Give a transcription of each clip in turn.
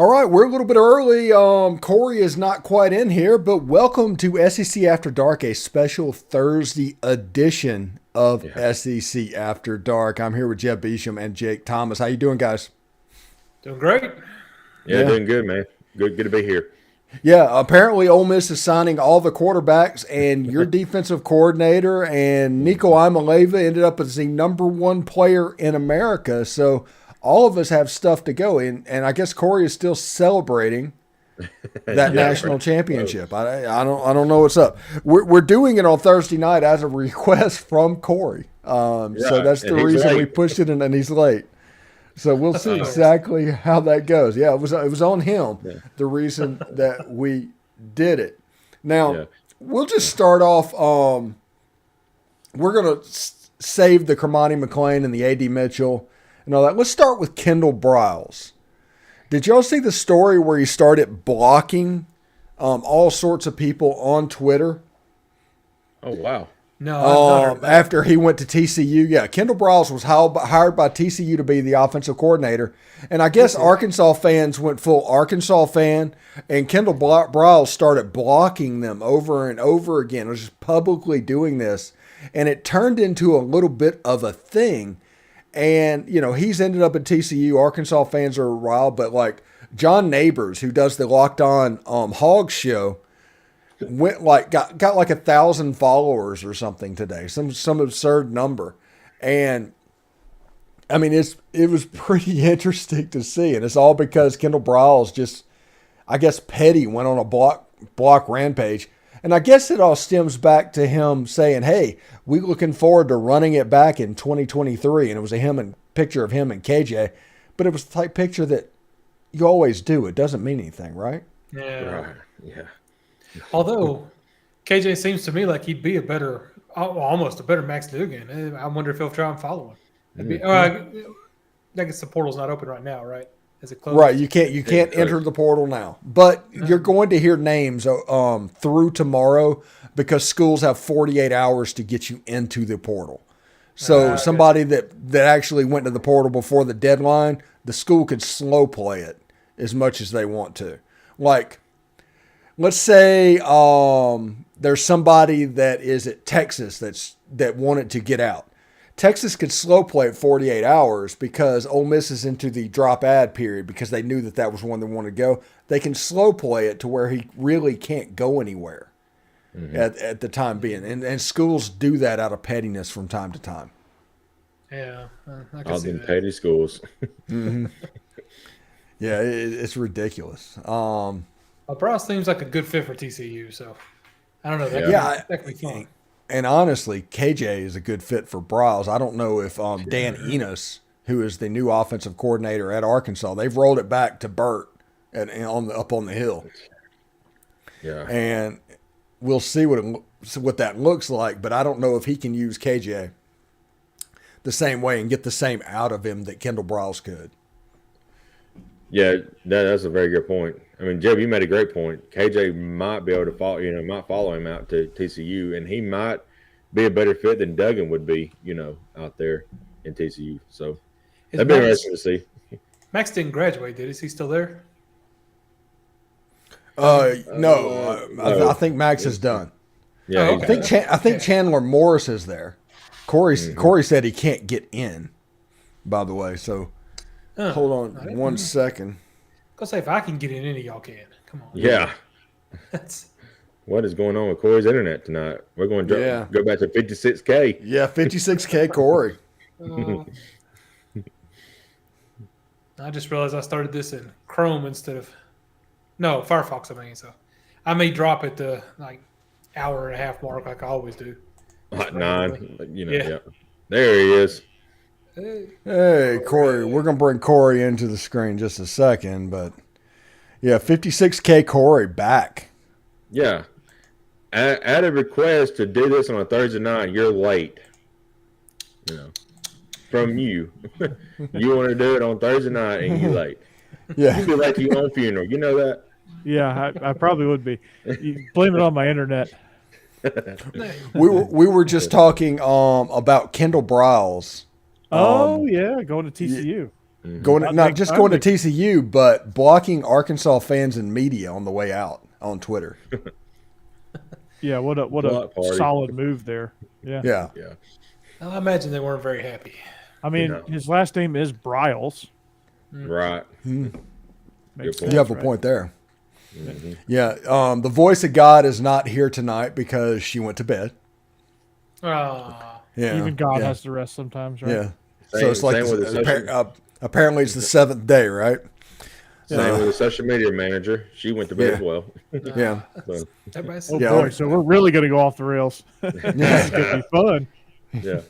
All right, we're a little bit early. Corey is not quite in here, but welcome to SEC After Dark, a special Thursday edition of SEC After Dark. I'm here with Jeb Beecham and Jake Thomas. How you doing, guys? Doing great. Yeah, doing good, man. Good to be here. Yeah, apparently Ole Miss is signing all the quarterbacks, and your defensive coordinator and Nico Imaleva ended up as the #1 player in America. So all of us have stuff to go in, and I guess Corey is still celebrating that national championship. I don't know what's up. We're doing it on Thursday night as a request from Corey. So that's the reason we pushed it, and he's late. So we'll see exactly how that goes. Yeah, it was on him, the reason that we did it. Now, we'll just start off. We're going to save the Kermani McLean and the A.D. Mitchell and all that. Let's start with Kendall Briles. Did y'all see the story where he started blocking all sorts of people on Twitter? Oh, wow. No, after he went to TCU. Yeah, Kendall Briles was hired by TCU to be the offensive coordinator. And I guess Arkansas fans went full Arkansas fan, and Kendall Briles started blocking them over and over again. It was just publicly doing this. And it turned into a little bit of a thing. And, you know, he's ended up at TCU. Arkansas fans are riled, but like John Neighbors, who does the Locked On Hogs show, went got like 1,000 followers or something today, some absurd number. And I mean, it was pretty interesting to see. And it's all because Kendall Briles just, I guess, petty went on a block rampage. And I guess it all stems back to him saying, hey, we're looking forward to running it back in 2023. And it was a picture of him and KJ. But it was the type picture that you always do. It doesn't mean anything, right? Yeah. Right. Yeah. Although KJ seems to me like he'd be almost a better Max Duggan. I wonder if he'll try and follow him. I guess the portal's not open right now, right? Is it closed? Right, you can't enter the portal now, but you're going to hear names through tomorrow because schools have 48 hours to get you into the portal. So somebody that actually went to the portal before the deadline, the school could slow play it as much as they want to. Like, let's say there's somebody that is at Texas that wanted to get out. Texas could slow play at 48 hours because Ole Miss is into the drop ad period because they knew that was one they wanted to go. They can slow play it to where he really can't go anywhere at the time being. And schools do that out of pettiness from time to time. Yeah. I can All see them that. petty schools. Yeah, it's ridiculous. Briles seems like a good fit for TCU, so I don't know. That could be fun. And honestly, KJ is a good fit for Briles. I don't know if Dan Enos, who is the new offensive coordinator at Arkansas, they've rolled it back to Burt up on the hill. Yeah. And we'll see what that looks like, but I don't know if he can use KJ the same way and get the same out of him that Kendall Briles could. Yeah, that's a very good point. I mean, Jeb, you made a great point. KJ might be able to might follow him out to TCU, and he might be a better fit than Duggan would be, out there in TCU. So that'd be interesting to see. Max didn't graduate, did he? Is he still there? No. I think Max is done. Yeah, I think Chandler Morris is there. Corey said he can't get in, by the way, so hold on one second. Go say if I can get in, any of y'all can. Come on. Yeah. What is going on with Corey's internet tonight? We're going to go back to 56K. Yeah, 56K Corey. I just realized I started this in Chrome instead of Firefox. So I may drop at the hour and a half mark like I always do. Hot 9, yeah. There he is. Hey, Corey. We're going to bring Corey into the screen just a second, but yeah, 56K Corey back. Yeah. Add a request to do this on a Thursday night. You're late. From you. You want to do it on Thursday night and you're late. Yeah. You'd be late to your own funeral. You know that? Yeah, I probably would be. You blame it on my internet. We were just talking about Kendall Briles. Going to TCU. Going not just going to TCU, but blocking Arkansas fans and media on the way out on Twitter. Yeah, what a solid move there. Yeah. Yeah. I imagine they weren't very happy. I mean, his last name is Bryles. Right. You Sense, have a point there. Mm-hmm. Yeah. The voice of God is not here tonight because she went to bed. Ah. Yeah. Even God has to rest sometimes, right? Yeah. So it's like apparently it's the seventh day, right? Same with the social media manager. She went to bed as well. Yeah. So. Boy, so we're really going to go off the rails. This is going to be fun. Yeah.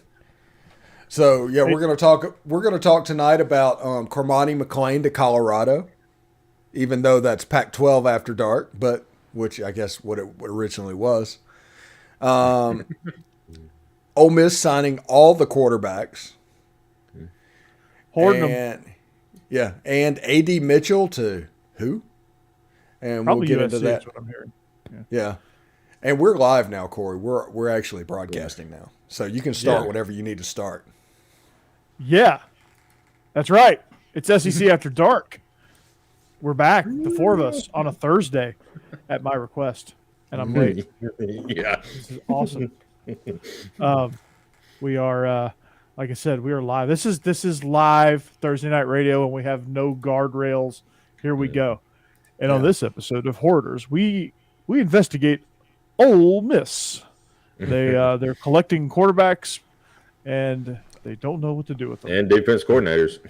So we're gonna talk tonight about Cormani McClain to Colorado, even though that's Pac-12 after dark, but which I guess what it originally was. Ole Miss signing all the quarterbacks, Hoarding them. And AD Mitchell to who? And Probably we'll get USC into that. is what I'm hearing. Yeah. And we're live now, Corey. We're actually broadcasting now, so you can start whatever you need to start. Yeah, that's right. It's SEC After Dark. We're back, the four of us, on a Thursday at my request, and I'm late. Yeah. This is awesome. We are, like I said, we are live. This is live Thursday night radio, and we have no guardrails. Here we go. And on this episode of Hoarders, we investigate Ole Miss. They're collecting quarterbacks, and they don't know what to do with them. And defense coordinators.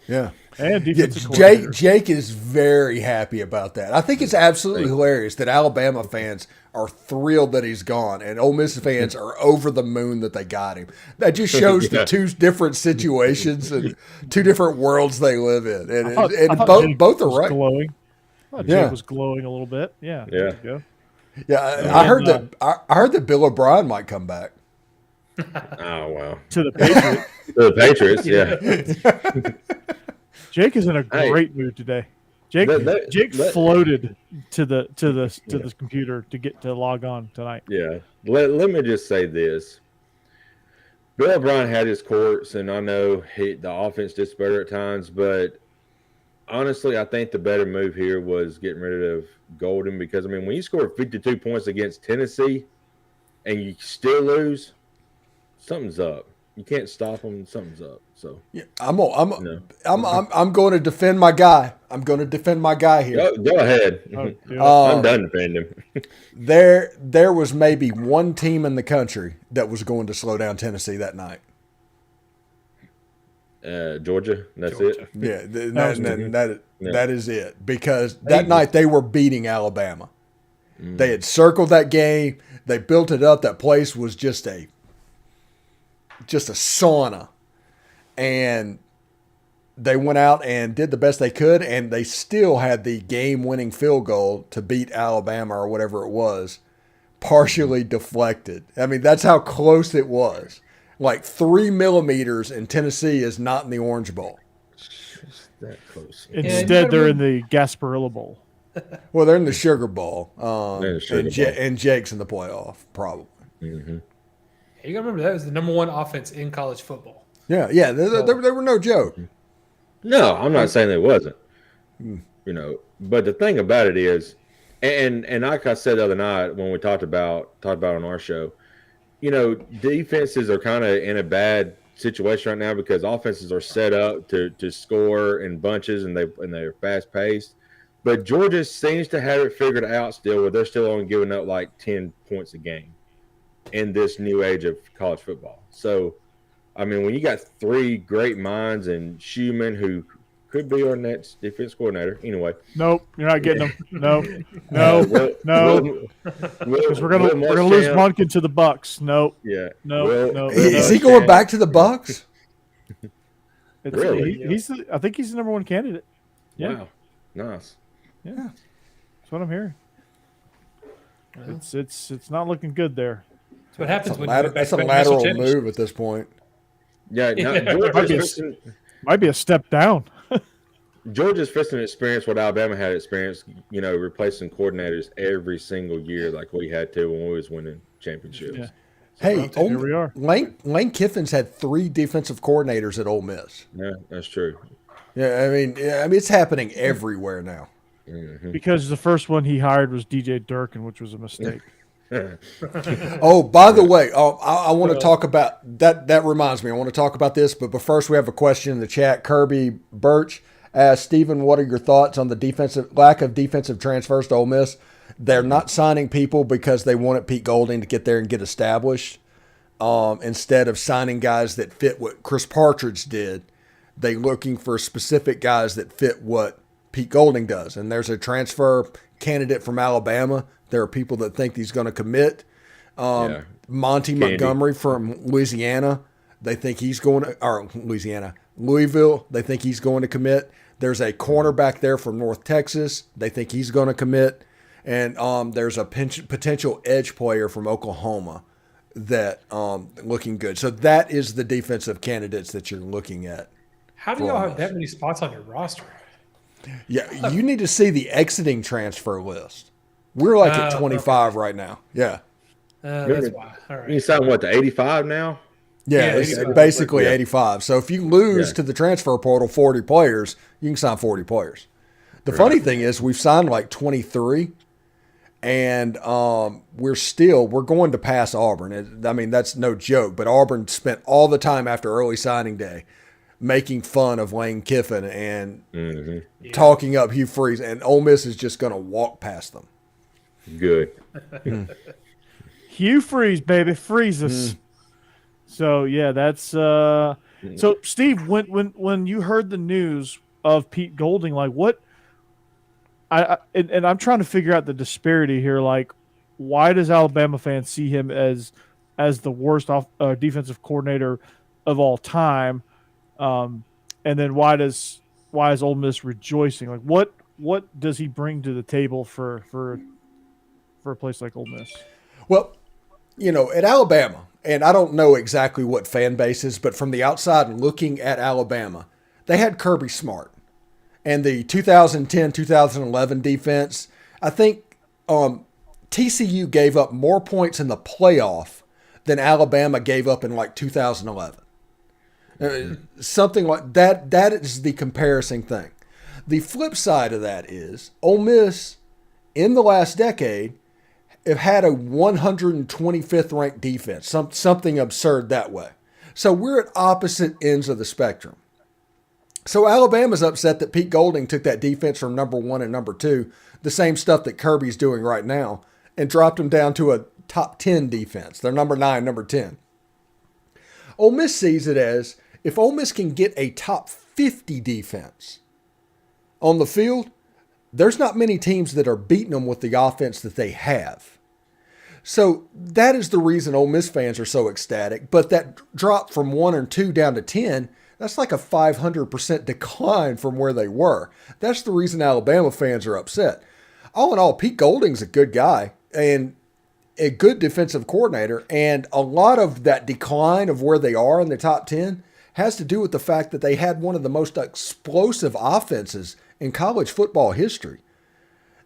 Yeah. And defensive coordinators. Jake is very happy about that. I think it's absolutely hilarious that Alabama fans are thrilled that he's gone, and Ole Miss fans are over the moon that they got him. That just shows the two different situations and two different worlds they live in. And both are right. Glowing. I thought Jake was glowing a little bit. Yeah. Yeah. There you go. Yeah, I heard that Bill O'Brien might come back. Oh, wow. To the Patriots. To the Patriots, yeah. Jake is in a great mood today. Jake floated to the computer to get to log on tonight. Yeah. Let me just say this. Bill O'Brien had his courts, and I know the offense did better at times, but honestly, I think the better move here was getting rid of Golden because, I mean, when you score 52 points against Tennessee and you still lose, something's up. You can't stop them. Something's up. So yeah, I'm going to defend my guy. I'm going to defend my guy here. Go ahead. I'm done defending him. There was maybe one team in the country that was going to slow down Tennessee that night. Georgia. That's it. Yeah, that is it because that night they were beating Alabama. They had circled that game. They built it up. That place was just a sauna, and they went out and did the best they could, and they still had the game-winning field goal to beat Alabama or whatever it was, partially deflected. I mean, that's how close it was. Like 3 millimeters, and Tennessee is not in the Orange Bowl. Just that close. Instead, they're in the Gasparilla Bowl. Well, they're in the Sugar Bowl, Bowl. And Jake's in the playoff, probably. Mm-hmm. You gotta remember that was the number one offense in college football. Yeah, they were no joke. No, I'm not saying it wasn't. But the thing about it is, and like I said the other night when we talked about on our show, defenses are kind of in a bad situation right now because offenses are set up to score in bunches and they're fast paced. But Georgia seems to have it figured out still, where they're still only giving up like 10 points a game in this new age of college football. So, I mean, when you got 3 great minds and Schumann, who could be our next defense coordinator, anyway. Nope, you're not getting them. No. Because we're gonna lose Monken to the Bucks. Nope. Yeah. No. Is he going back to the Bucks? Really? I think he's the number one candidate. Yeah. Wow. Nice. Yeah. That's what I'm hearing. It's not looking good there. That's what happens when that's a lateral move at this point. Yeah. Might be a step down. Georgia's fixing to experience what Alabama had experienced, replacing coordinators every single year like we had to when we was winning championships. Yeah. Hey, here we are. Lane Kiffin's had 3 defensive coordinators at Ole Miss. Yeah, that's true. Yeah, I mean, it's happening everywhere now. Because the first one he hired was DJ Durkin, which was a mistake. Oh, by the way, I want to talk about that. That reminds me, I want to talk about this. But first, we have a question in the chat. Kirby Birch asked Stephen, "What are your thoughts on the lack of defensive transfers to Ole Miss? They're not signing people because they wanted Pete Golding to get there and get established. Instead of signing guys that fit what Chris Partridge did, they looking for specific guys that fit what Pete Golding does. And there's a transfer candidate from Alabama. There are people that think he's going to commit. Monty Montgomery from Louisiana, they think he's going to, or Louisville, they think he's going to commit. There's a cornerback there from North Texas. They think he's going to commit. And there's a potential edge player from Oklahoma that looking good. So that is the defensive candidates that you're looking at. How do y'all have that many spots on your roster? Yeah, you need to see the exiting transfer list. We're like at 25 right now. Yeah. That's why. All right. You sign what, to 85 now? Yeah, it's basically 85. So if you lose to the transfer portal 40 players, you can sign 40 players. The funny thing is we've signed like 23, and we're going to pass Auburn. I mean, that's no joke, but Auburn spent all the time after early signing day making fun of Lane Kiffin and talking up Hugh Freeze, and Ole Miss is just going to walk past them. Good. Hugh Freeze, baby, freeze us. So yeah, that's so Steve. When you heard the news of Pete Golding, like what? And I'm trying to figure out the disparity here. Like, why does Alabama fans see him as the worst defensive coordinator of all time? And then why is Ole Miss rejoicing? Like, what does he bring to the table for a place like Ole Miss? Well, at Alabama, and I don't know exactly what fan base is, but from the outside looking at Alabama, they had Kirby Smart. And the 2010-2011 defense, I think TCU gave up more points in the playoff than Alabama gave up in like 2011. Something like that. That is the comparison thing. The flip side of that is Ole Miss in the last decade have had a 125th ranked defense, something absurd that way. So we're at opposite ends of the spectrum. So Alabama's upset that Pete Golding took that defense from number 1 and number 2, the same stuff that Kirby's doing right now, and dropped them down to a top 10 defense. They're number 9, number 10. Ole Miss sees it as if Ole Miss can get a top 50 defense on the field, there's not many teams that are beating them with the offense that they have. So that is the reason Ole Miss fans are so ecstatic. But that drop from 1 and 2 down to 10, that's like a 500% decline from where they were. That's the reason Alabama fans are upset. All in all, Pete Golding's a good guy and a good defensive coordinator. And a lot of that decline of where they are in the top 10 has to do with the fact that they had one of the most explosive offenses in college football history.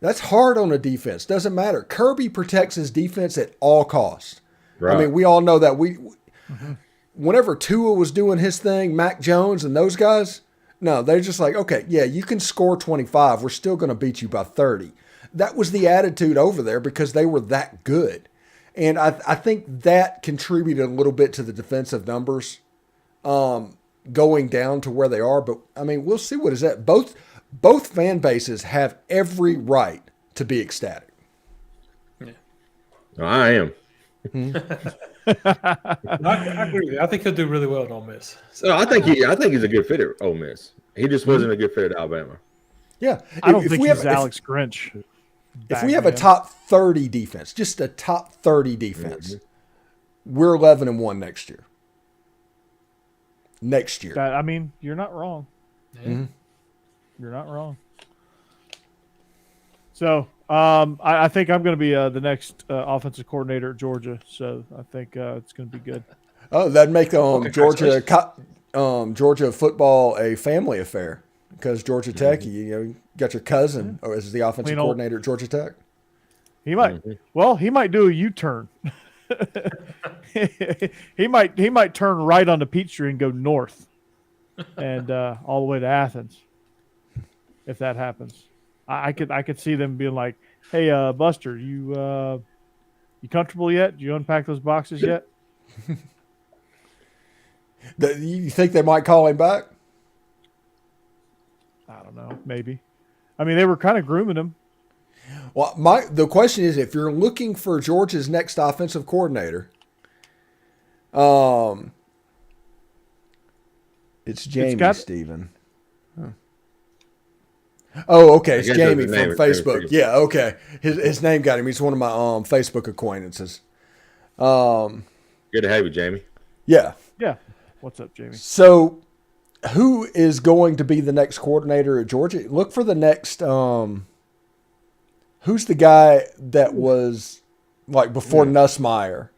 That's hard on a defense. Doesn't matter. Kirby protects his defense at all costs. Right. I mean, we all know that. Whenever Tua was doing his thing, Mac Jones and those guys, no, they're just like, okay, yeah, you can score 25. We're still going to beat you by 30. That was the attitude over there because they were that good. And I think that contributed a little bit to the defensive numbers going down to where they are. But, I mean, we'll see what is that. Both fan bases have every right to be ecstatic. Yeah. I am. I agree with you. I think he'll do really well at Ole Miss. So I think he's a good fit at Ole Miss. He just wasn't a good fit at Alabama. Yeah. I don't think he's Alex Grinch. If we have a top 30 defense, just a top 30 defense, we're 11-1 next year. Next year. I mean, you're not wrong. Yeah. You're not wrong. So I think I'm going to be the next offensive coordinator at Georgia. So I think it's going to be good. Oh, that'd make Georgia football a family affair because Georgia Tech, you got your cousin as the offensive coordinator at Georgia Tech. He might. Well, he might do a U-turn. he might turn right onto Peachtree and go north. and all the way to Athens. If that happens, I could see them being like, "Hey, Buster, you comfortable yet? Do you unpack those boxes yet?" You think they might call him back? I don't know. Maybe. I mean, they were kind of grooming him. Well, the question is, if you're looking for Georgia's next offensive coordinator, it's Jamie Stephen. Huh. Oh, okay. It's Jamie from Facebook. Yeah, okay. His name got him. He's one of my Facebook acquaintances. Good to have you, Jamie. Yeah. Yeah. What's up, Jamie? So, who is going to be the next coordinator at Georgia? Look for the next. Who's the guy that was like before Nussmeier?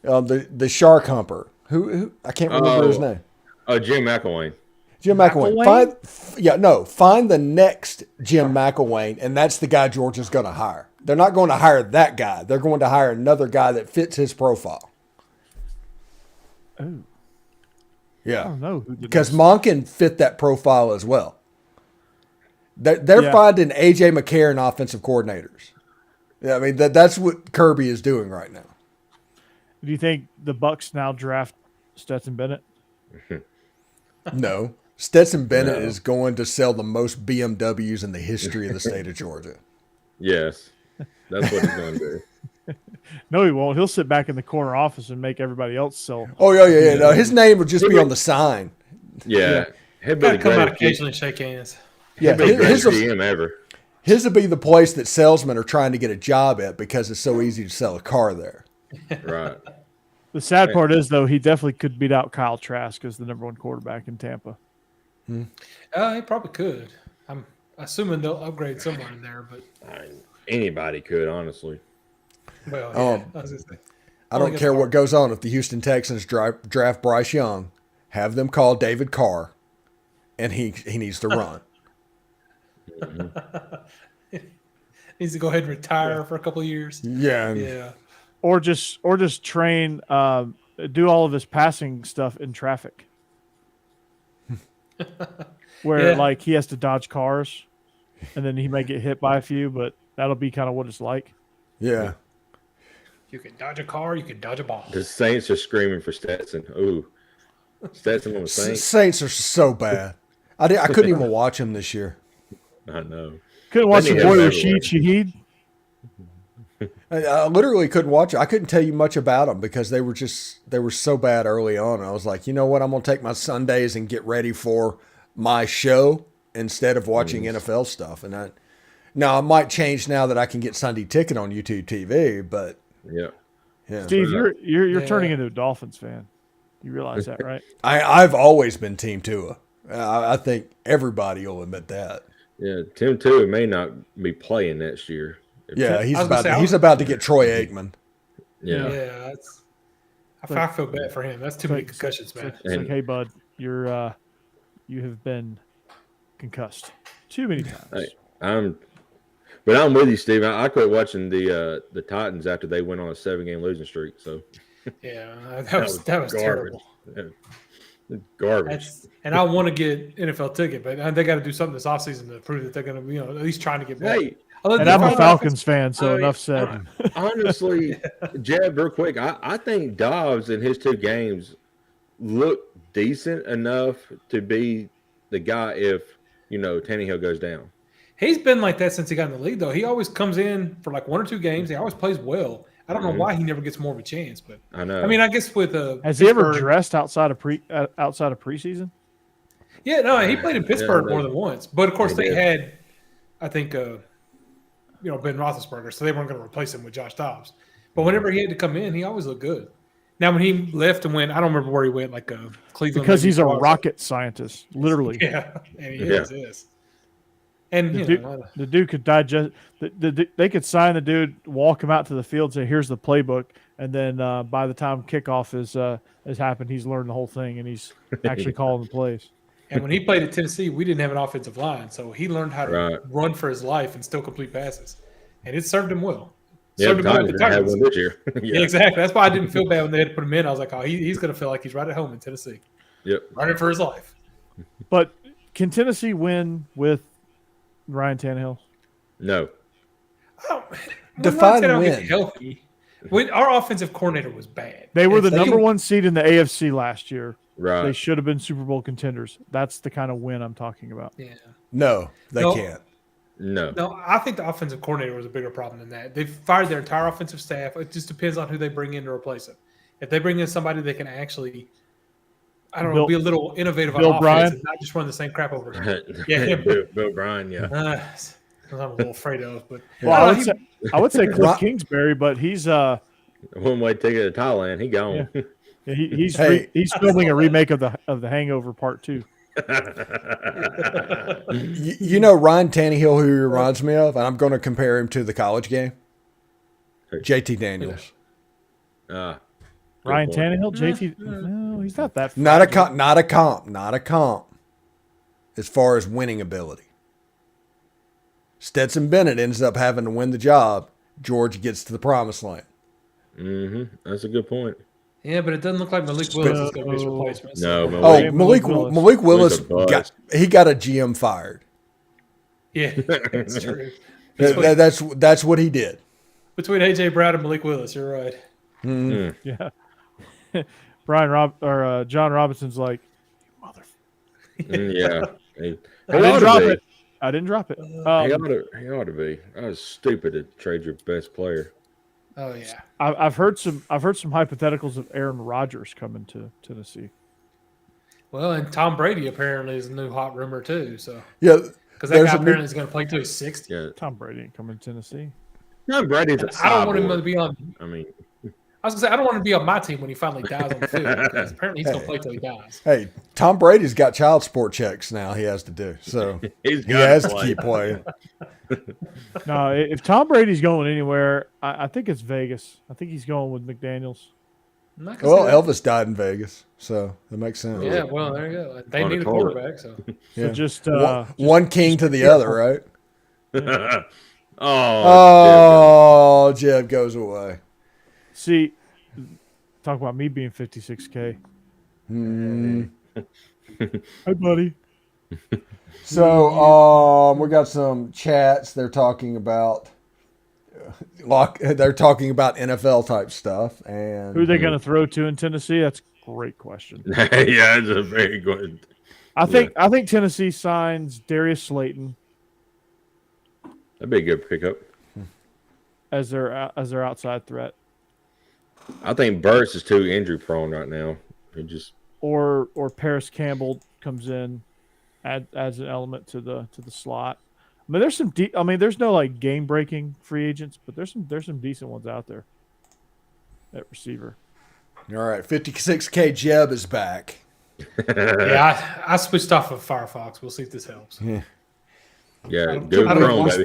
The shark humper. Who I can't remember his name. Oh, Jim McElwain. Jim McElwain. Find the next Jim McElwain, and that's the guy Georgia's going to hire. They're not going to hire that guy. They're going to hire another guy that fits his profile. Oh. Yeah. I don't know. Because Monken fit that profile as well. They're finding A.J. McCarron offensive coordinators. Yeah, I mean, that's what Kirby is doing right now. Do you think the Bucs now draft Stetson Bennett? No. Stetson Bennett is going to sell the most BMWs in the history of the state of Georgia. Yes. That's what he's going to do. No, he won't. He'll sit back in the corner office and make everybody else sell. Oh, yeah. No, his name will just be on the sign. Yeah. He'd be come out occasionally and shake hands. Yeah, his GM ever. His will be the place that salesmen are trying to get a job at because it's so easy to sell a car there. Right. The sad part is, though, he definitely could beat out Kyle Trask as the #1 quarterback in Tampa. He probably could. I'm assuming they'll upgrade someone in there, but anybody could, honestly. Well, yeah, I don't care what goes on if the Houston Texans draft Bryce Young, have them call David Carr, and he needs to run. Needs to go ahead and retire for a couple of years. Yeah. Or just train, do all of his passing stuff in traffic, where like he has to dodge cars, and then he may get hit by a few, but that'll be kind of what it's like. Yeah. You can dodge a car, you can dodge a ball. The Saints are screaming for Stetson. Ooh, Stetson on the Saints. Saints are so bad. I couldn't even watch him this year. I know. Couldn't watch your boy Rashid Shaheed. I literally couldn't watch it. I couldn't tell you much about them because they were so bad early on. I was like, you know what? I'm going to take my Sundays and get ready for my show instead of watching NFL stuff. And now it might change now that I can get Sunday Ticket on YouTube TV, but yeah. Steve, you're turning into a Dolphins fan. You realize that, right? I've always been Team Tua. I think everybody will admit that. Yeah, Tim Tua may not be playing next year. Yeah, he's about to get Troy Aikman. Yeah. I feel bad for him. That's too many concussions, man. It's like, hey, bud, you have been concussed too many times. I'm with you, Steve. I quit watching the Titans after they went on a 7-game losing streak. So yeah, that was terrible. Yeah. Garbage. And I want to get NFL ticket, but they got to do something this offseason to prove that they're going to, at least trying to get better. Hey, and I'm a Falcons fan, so enough said. Honestly, Jeb, real quick, I think Dobbs in his 2 games looked decent enough to be the guy if, Tannehill goes down. He's been like that since he got in the league, though. He always comes in for like 1 or 2 games. He always plays well. I don't know why he never gets more of a chance, but I know. I mean, I guess with has he ever dressed outside of preseason? Yeah, no, he played in Pittsburgh more than once. But of course, they had, I think, Ben Roethlisberger, so they weren't going to replace him with Josh Dobbs. But whenever he had to come in, he always looked good. Now, when he left and went, I don't remember where he went, like Cleveland. Because he's a rocket scientist, literally. Yeah, and he is. And the dude could digest. They could sign the dude, walk him out to the field, say, "Here's the playbook," and then by the time kickoff has happened, he's learned the whole thing and he's actually calling the plays. And when he played at Tennessee, we didn't have an offensive line, so he learned how to run for his life and still complete passes, and it served him well. Titans had one this year. Yeah, exactly. That's why I didn't feel bad when they had to put him in. I was like, oh, he's going to feel like he's right at home in Tennessee. Yep. running for his life. But can Tennessee win with Ryan Tannehill? No. Define Ryan Tannehill win. gets healthy. When our offensive coordinator was bad. They were If the they number can- one seed in the AFC last year. Right. They should have been Super Bowl contenders. That's the kind of win I'm talking about. Yeah. No, they No. can't. No. No, I think the offensive coordinator was a bigger problem than that. They've fired their entire offensive staff. It just depends on who they bring in to replace it. If they bring in somebody that can actually, I don't know, be a little innovative on Bill offense Bryan? and not just run the same crap over again. Yeah, him. Bill Bryan, yeah. I'm a little afraid of, but Well, he- I would say Cliff Kingsbury, but he's One way ticket to Thailand, he gone. he's Hey. he's filming a remake of the Hangover Part 2. You know Ryan Tannehill, who he reminds me of, and I'm going to compare him to the college game. JT Daniels. Good Ryan point. Tannehill, JT. No, he's not that. Not a fragile. not a comp. As far as winning ability, Stetson Bennett ends up having to win the job. Georgia gets to the promised land. Mm-hmm. That's a good point. yeah, but it doesn't look like Malik Willis is going to be his replacement. No, so- Malik, Malik Willis Willis a bust. got a GM fired. Yeah, that's true. That's what he did. Between AJ Brown and Malik Willis, you're right. Yeah. John Robinson's like, yeah. He I didn't ought drop to be. it. I didn't drop it. He ought to be. I was stupid to trade your best player. Oh yeah. I've heard some hypotheticals of Aaron Rodgers coming to Tennessee. Well, and Tom Brady apparently is a new hot rumor too. So Yeah, because that there's guy a new- apparently is going to play till he's 60. Yeah. Tom Brady ain't coming to Tennessee. No, Brady's a And I don't want him cyborg. to be on. I mean, I was going to say I don't want him to be on my team when he finally dies on the field because apparently he's going to play till he dies. Hey, Tom Brady's got child support checks now. He has to do so. he's He got has to to play. keep playing. No, if Tom Brady's going anywhere, I think it's Vegas. I think he's going with McDaniels. I'm not gonna Well, say that. Elvis died in Vegas, so that makes sense. Yeah, well, there you go. They On need a a toilet. quarterback, so Yeah. So just One king to the other, right? Oh, Oh, Jeb goes away. see, talk about me being 56K. Hi, buddy. So, we got some chats. They're talking about NFL type stuff, and Who are they going to throw to in Tennessee? That's a great question. yeah, it's a very good. I think Tennessee signs Darius Slayton That'd be a good pickup. as their outside threat, I think Burris is too injury prone right now. He just or Paris Campbell comes in, adds an element to the slot. I mean, there's some. There's no like game breaking free agents, but there's some decent ones out there at receiver. all right, 56K Jeb is back. yeah, I switched off of Firefox. We'll see if this helps. yeah, I good don't Chrome, know. baby.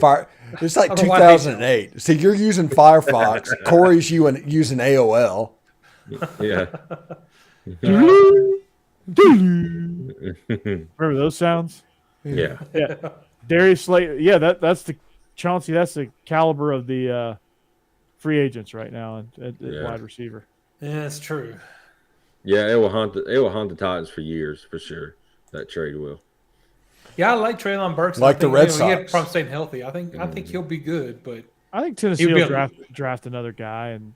It's like I don't know why they 2008. See, you're using Firefox. Corey's using AOL. Yeah, Remember those sounds? yeah. Yeah, Darius Slayton. Yeah, that's the Chauncey. That's the caliber of the free agents right now at Yeah. wide receiver. Yeah, that's true. Yeah, it will haunt the Titans for years, for sure. That trade will. Yeah, I like Treylon Burks. Like I the think, Red He had Sox. problem staying healthy. I think he'll be good, but I think Tennessee He'd be will a- draft another guy, and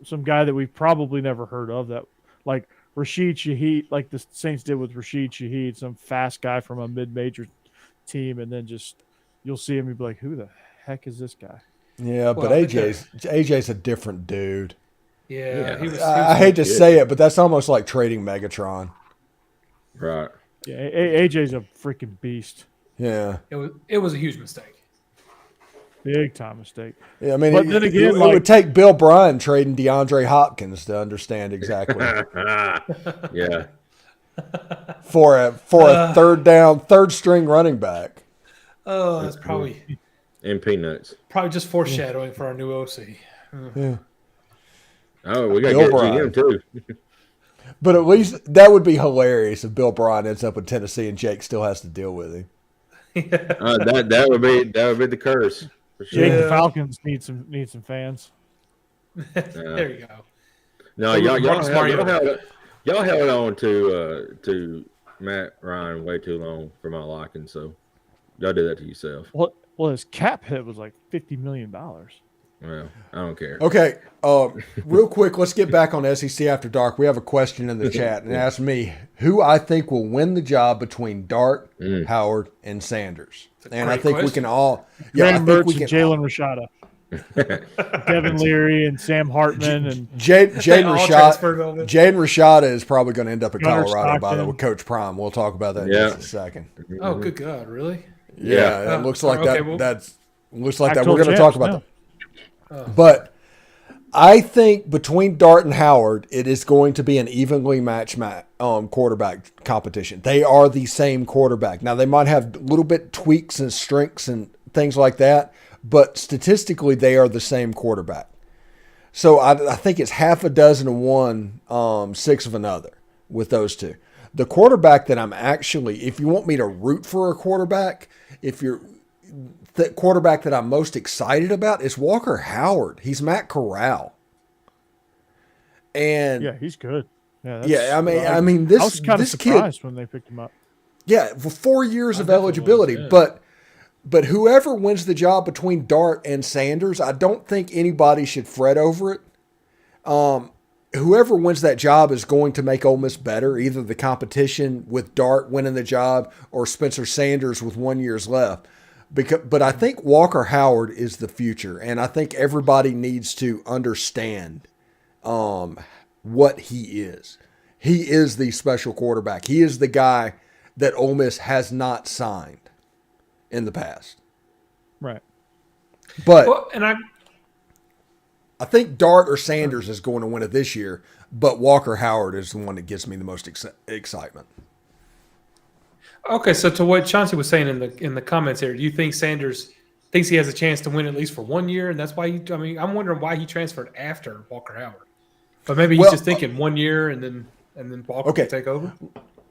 some guy that we've probably never heard of, that like Rashid Shaheed, like the Saints did with Rashid Shaheed, some fast guy from a mid-major team, and then just you'll see him and be like, who the heck is this guy? Yeah, but Well, AJ's a different dude. yeah, he was. I hate to good. say it, but that's almost like trading Megatron. Right. Yeah, AJ's a freaking beast, Yeah. It was a huge mistake. big time mistake. Yeah, I mean, But then again, it like- would take Bill Bryan trading DeAndre Hopkins to understand exactly Yeah. for a third string running back. Oh, that's probably And peanuts. just foreshadowing for our new OC. Yeah. Oh, we got to Bill get Bryan. GM too. But at least that would be hilarious if Bill Bryan ends up in Tennessee and Jake still has to deal with him. That would be the curse for sure. Jake Yeah. the Falcons need some fans. There you go. No, So y'all Marcus Mariota. Y'all held on to Matt Ryan way too long for my liking, so y'all did that to yourself. Well, his cap hit was like $50 million. Well, I don't care. Okay, real quick, let's get back on SEC After Dark. We have a question in the chat, and it asked me who I think will win the job between Dart, Howard, and Sanders. And I think we can all. Yeah, I think we can. Jalen Rashada, Devin Leary, and Sam Hartman, and Jaden Rashada is probably going to end up at Colorado, by the way, with Coach Prime. We'll talk about that in just a second. Oh, good God, really? Yeah, it looks like that. Well, that's looks like that. We're going to talk about that. But I think between Dart and Howard, it is going to be an evenly matched quarterback competition. They are the same quarterback. Now, they might have a little bit tweaks and strengths and things like that, but statistically, they are the same quarterback. So I think it's half a dozen of one, 6 of another with those two. The quarterback that I'm actually, if you want me to root for a quarterback, the quarterback that I'm most excited about is Walker Howard. He's Matt Corral. And yeah, he's good. I mean, I was kind of surprised when they picked him up. Yeah, for 4 years of eligibility, but whoever wins the job between Dart and Sanders, I don't think anybody should fret over it. Whoever wins that job is going to make Ole Miss better, either the competition with Dart winning the job or Spencer Sanders with 1 year left. But I think Walker Howard is the future, and I think everybody needs to understand what he is. He is the special quarterback. He is the guy that Ole Miss has not signed in the past. Right. But I think Dart or Sanders is going to win it this year, but Walker Howard is the one that gives me the most excitement. Okay, so to what Chauncey was saying in the comments here, do you think Sanders thinks he has a chance to win at least for 1 year, and that's why I'm wondering why he transferred after Walker Howard, but maybe he's just thinking 1 year and then Walker can take over.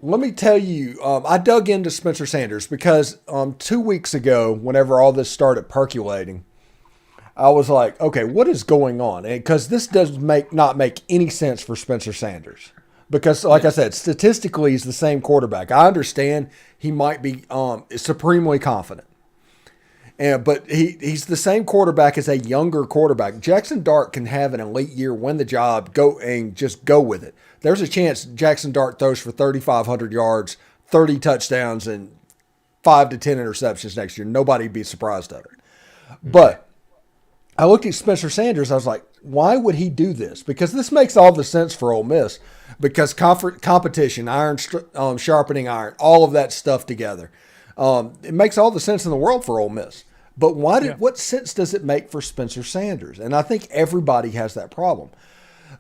Let me tell you, I dug into Spencer Sanders because 2 weeks ago, whenever all this started percolating, I was like, okay, what is going on? Because this does not make any sense for Spencer Sanders. Because, like I said, statistically, he's the same quarterback. I understand he might be supremely confident. But he's the same quarterback as a younger quarterback. Jackson Dart can have an elite year, win the job, go with it. There's a chance Jackson Dart throws for 3,500 yards, 30 touchdowns, and 5 to 10 interceptions next year. Nobody'd be surprised at it. But I looked at Spencer Sanders. I was like, why would he do this? Because this makes all the sense for Ole Miss. Because competition, iron sharpening iron, all of that stuff together. It makes all the sense in the world for Ole Miss. But what sense does it make for Spencer Sanders? And I think everybody has that problem.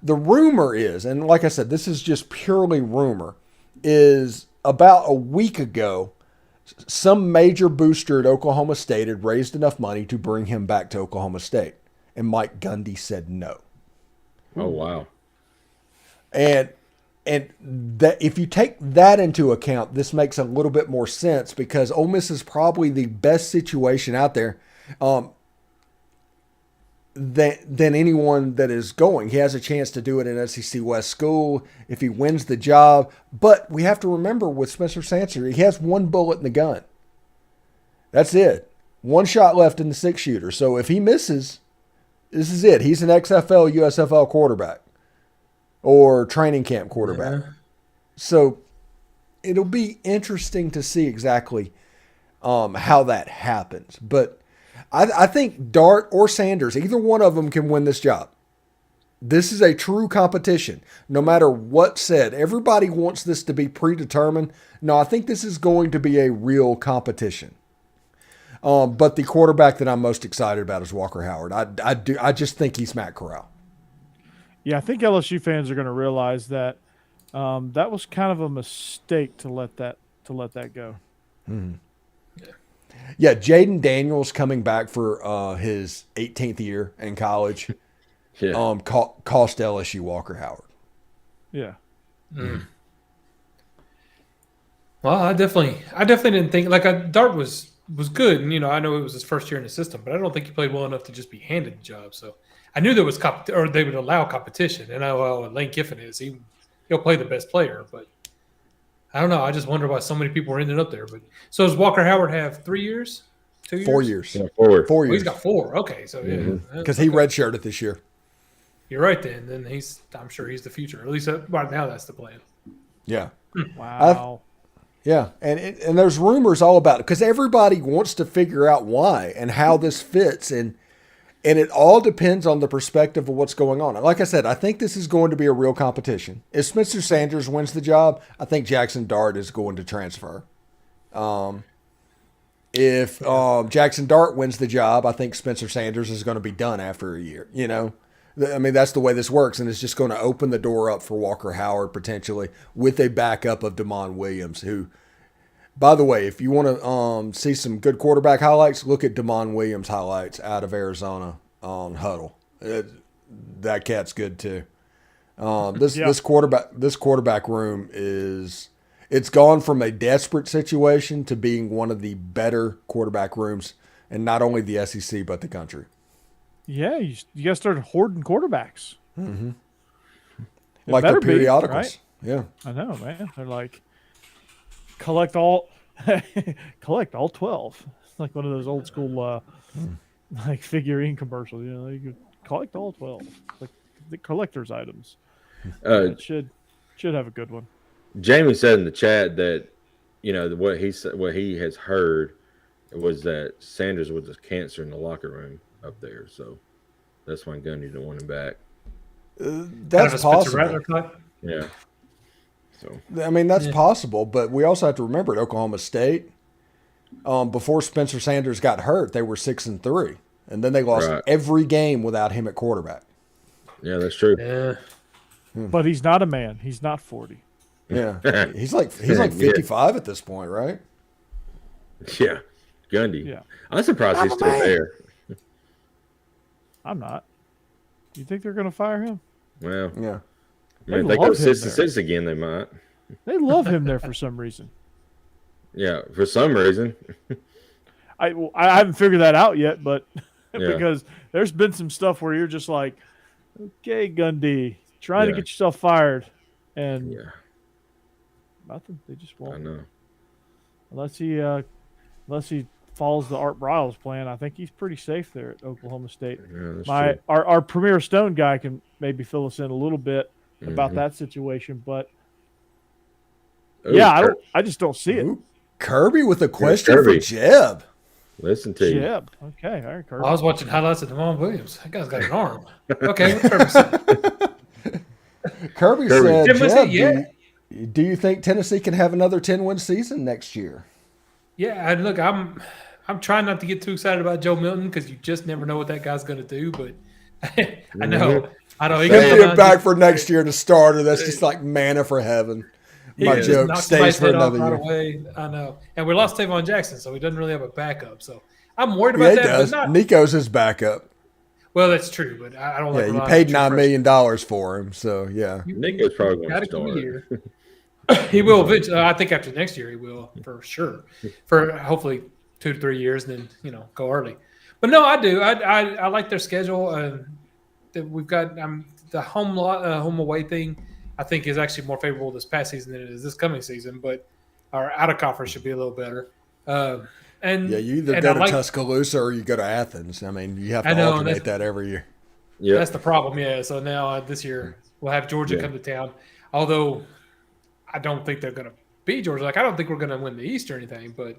The rumor is, and like I said, this is just purely rumor, is about a week ago, some major booster at Oklahoma State had raised enough money to bring him back to Oklahoma State. And Mike Gundy said no. Oh, wow. And that if you take that into account, this makes a little bit more sense because Ole Miss is probably the best situation out there than anyone that is going. He has a chance to do it in SEC West school if he wins the job. But we have to remember with Spencer Sanders, he has one bullet in the gun. That's it. One shot left in the 6-shooter. So if he misses, this is it. He's an XFL, USFL quarterback. Or training camp quarterback. Yeah. So it'll be interesting to see exactly how that happens. But I think Dart or Sanders, either one of them can win this job. This is a true competition. No matter what's said, everybody wants this to be predetermined. No, I think this is going to be a real competition. But the quarterback that I'm most excited about is Walker Howard. I just think he's Matt Corral. Yeah, I think LSU fans are going to realize that that was kind of a mistake to let that go. Mm-hmm. Yeah, Jaden Daniels coming back for his 18th year in college. Cost LSU Walker Howard. Yeah. Mm. Well, I definitely didn't think Dart was good, and I know it was his first year in the system, but I don't think he played well enough to just be handed the job. So I knew there was they would allow competition, and Lane Kiffin is he'll play the best player. But I don't know. I just wonder why so many people are ending up there. But so does Walker Howard have 3 years? 2 years? 4 years. Yeah, 4. 4 Oh, years. he's got 4. Okay, so Because he redshirted this year. You're right. Then I'm sure he's the future. At least right now, that's the plan. Yeah. Wow. Yeah, and there's rumors all about it because everybody wants to figure out why and how this fits, and it all depends on the perspective of what's going on. Like I said, I think this is going to be a real competition. If Spencer Sanders wins the job, I think Jackson Dart is going to transfer. If Jackson Dart wins the job, I think Spencer Sanders is going to be done after a year. You know, I mean, that's the way this works, and it's just going to open the door up for Walker Howard potentially with a backup of Damon Williams, who, by the way, if you want to see some good quarterback highlights, look at Damon Williams highlights out of Arizona on Huddle. That cat's good too. This quarterback room it's gone from a desperate situation to being one of the better quarterback rooms, and not only the SEC but the country. Yeah, you got to start hoarding quarterbacks. Mm-hmm. It Like the better be, periodicals. right? Yeah. I know, man. They're like, collect all 12. It's like one of those old school like figurine commercials. You know, you could collect all 12, like the collector's items. Should have a good one. Jamie said in the chat that, you know, what he has heard was that Sanders was a cancer in the locker room up there, so that's why Gundy didn't want him back. That's possible. Yeah. So I mean, that's possible, but we also have to remember at Oklahoma State, before Spencer Sanders got hurt, they were 6-3, and then they lost every game without him at quarterback. Yeah, that's true. Yeah. But he's not a man. He's not 40. Yeah, he's like 55 at this point, right? Yeah, Gundy. Yeah, I'm surprised he's still there. I'm not. You think they're going to fire him? Well, yeah. I mean, if they go 6-6 again, they might. They love him there for some reason. Yeah, for some reason. I haven't figured that out yet, but because there's been some stuff where you're just like, okay, Gundy, trying to get yourself fired, and nothing. They just won't. I know. Unless he follows the Art Briles plan, I think he's pretty safe there at Oklahoma State. Yeah, our Premier Stone guy can maybe fill us in a little bit about that situation, but I just don't see it. Ooh, Kirby with a question for Jeb. Listen to you. Jeb. Okay, all right, Kirby. I was watching highlights of Damon Williams. That guy's got an arm. Okay, what's Kirby saying? Kirby said, Jeb, do you think Tennessee can have another 10-win season next year? Yeah, and look, I'm trying not to get too excited about Joe Milton because you just never know what that guy's going to do. But I know. He Bring him back for next year to starter. That's just like manna for heaven. My joke stays for another year. Away. I know. And we lost Tavon Jackson, so he doesn't really have a backup. So I'm worried about that. Does. But Nico's his backup. Well, that's true, but I don't. Yeah, you paid $9 million for him, so yeah. Nico's probably going to start. He will eventually. I think after next year he will for sure. For hopefully 2 to 3 years, and then go early. But no, I do. I like their schedule. That we've got the home away thing. I think is actually more favorable this past season than it is this coming season. But our out of conference should be a little better. And you either go to Tuscaloosa or you go to Athens. I mean, you have to alternate that every year. Yeah, that's the problem. Yeah. So now this year we'll have Georgia come to town, although I don't think they're going to beat Georgia. Like I don't think we're going to win the East or anything. But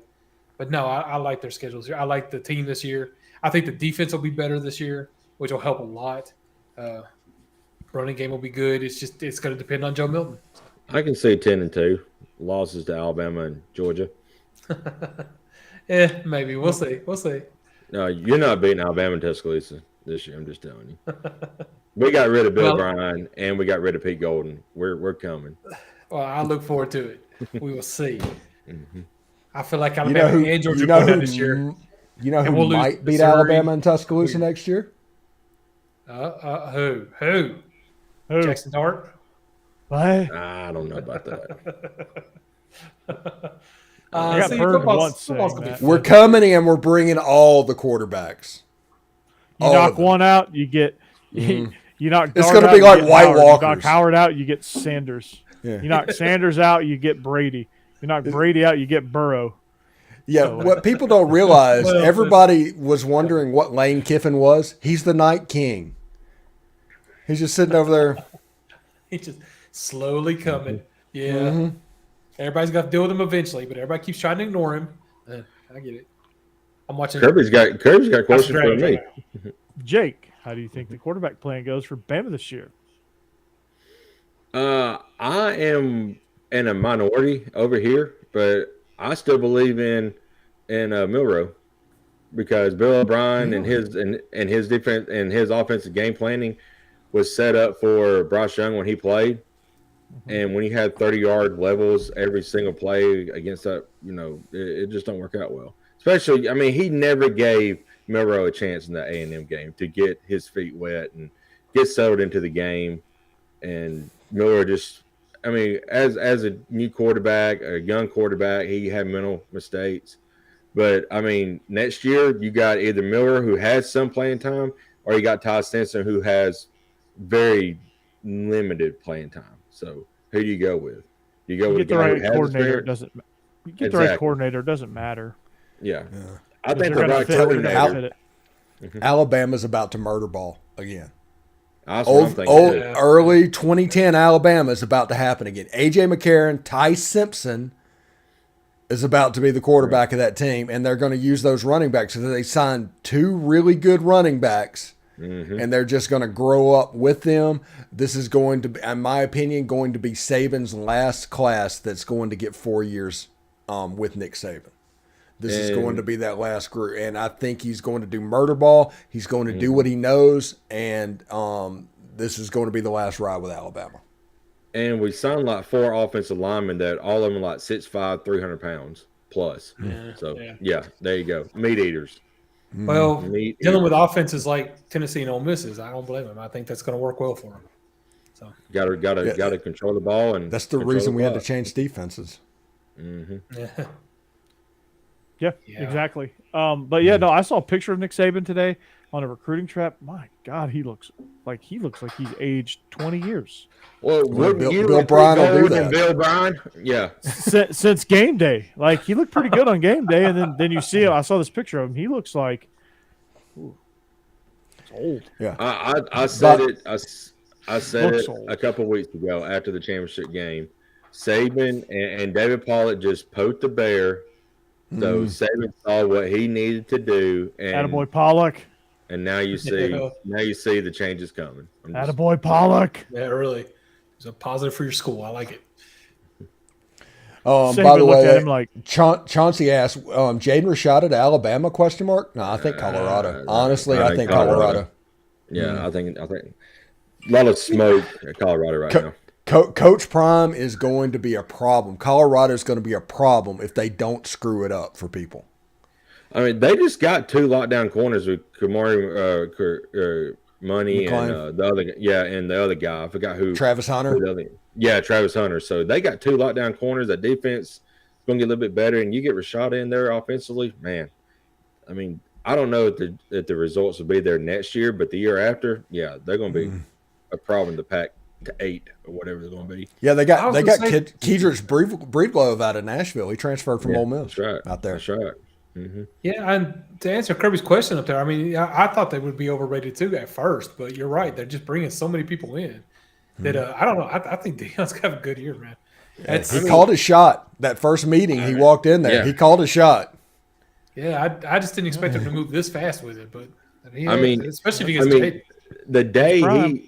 no, I like their schedules here. I like the team this year. I think the defense will be better this year, which will help a lot. Running game will be good. It's going to depend on Joe Milton. I can see 10-2 losses to Alabama and Georgia. Yeah, maybe we'll see. No, you're not beating Alabama and Tuscaloosa this year. I'm just telling you. We got rid of Bill O'Brien and we got rid of Pete Golden. We're coming. Well, I look forward to it. We will see. Mm-hmm. I feel like Alabama and Georgia go down this year. You know who might beat Alabama and Tuscaloosa next year? Who? Jackson Dart? What? I don't know about that. I got burned once saying that. We're coming and we're bringing all the quarterbacks. You knock one out, you get you You knock It's Dart gonna out, be you like get White Howard. You knock Walkers. Howard out, you get Sanders. Yeah. You knock Sanders out, you get Brady. You knock Brady out, you get Burrow. Yeah, So- what people don't realize, Well, everybody was wondering what Lane Kiffin was. He's the Night King. He's just sitting over there. He's just slowly coming. Yeah. Mhm. Everybody's got to deal with him eventually, but everybody keeps trying to ignore him. I get it. I'm watching. Kirby's got questions for great. me. Jake, how do you think the quarterback plan goes for Bama this year? I am in a minority over here, but I still Bleav in Milroe because Bill O'Brien and his defense and his offensive game planning was set up for Bryce Young when he played, and when he had 30-yard levels every single play against that, it just don't work out well. Especially, I mean, he never gave Milroe a chance in the A&M game to get his feet wet and get settled into the game, and Miller just, I mean, as a new quarterback, a young quarterback, he had mental mistakes. But, I mean, next year you got either Miller, who has some playing time, or you got Todd Stinson, who has very limited playing time. So who do you go with? Do you go with Get the the guy right who has coordinator. experience? Doesn't you get the right Exactly. coordinator? Doesn't matter. Yeah. Yeah. I think They're the gonna right fit- they're gonna coordinator. fit it. Alabama's about to murder ball again. That's what I'm Old, thinking. old too. Yeah. early 2010 Alabama is about to happen again. A.J. McCarron, Ty Simpson is about to be the quarterback of that team, and they're going to use those running backs. So they signed 2 really good running backs, and they're just going to grow up with them. This is going to be, in my opinion, going to be Saban's last class that's going to get 4 years with Nick Saban. This is going to be that last group, and I think he's going to do murder ball. He's going to do what he knows, and this is going to be the last ride with Alabama. And we signed like 4 offensive linemen that all of them are like 6'5", 300 pounds plus. So, yeah, there you go. Meat eaters. Well, Meat dealing with eaters. offenses like Tennessee and Ole Misses, I don't blame him. I think that's going to work well for him. So Got to control the ball. And That's the control reason we had to clock. change defenses. yeah. Yeah, Yeah. exactly. But yeah, no, I saw a picture of Nick Saban today on a recruiting trap. My God, he looks like he's aged 20 years Well, wouldn't Bill- you Bill recruit Bryan will do more than that. Bill Bryan? Yeah. since game day. Like he looked pretty good on game day, and then you see him. I saw this picture of him. He looks like it's old. Yeah. I said But- it. I said Looks it old. a couple of weeks ago after the championship game. Saban and David Pollack just poked the bear. So Saban saw what he needed to do, and Attaboy Pollock. and now you see Yeah. the changes coming. I'm just- Attaboy Pollock. Yeah, really. It's a positive for your school. I like it. By Saban the looked at way, him like, Chauncey asked, Jaden Rashad at Alabama? Question mark? No, I think Colorado. Honestly, I think Colorado. Yeah, I think a lot of smoke at Colorado right now. Coach Prime is going to be a problem. Colorado is going to be a problem if they don't screw it up for people. I mean, they just got 2 lockdown corners with Kamari Money McClain. and and the other guy. I forgot who. Travis Hunter. who the other- Yeah, Travis Hunter. So they got 2 lockdown corners. That defense is going to get a little bit better, and you get Rashad in there offensively. Man, I mean, I don't know if the results will be there next year, but the year after, yeah, they're going to be a problem to pack to 8 or whatever they're going to be. Yeah, they I got was they gonna got say- Kedrich Breedlove out of Nashville. He transferred from Ole Miss That's right. out there. That's right. Yeah, and to answer Kirby's question up there, I mean, I thought they would be overrated too at first, but you're right. They're just bringing so many people in that I don't know. I think Deion's got a good year, man. He called his shot that first meeting. He walked in there. Yeah. He called his shot. Yeah, I just didn't expect him to move this fast with it, but I mean, especially if he gets Jaden. the day Prime.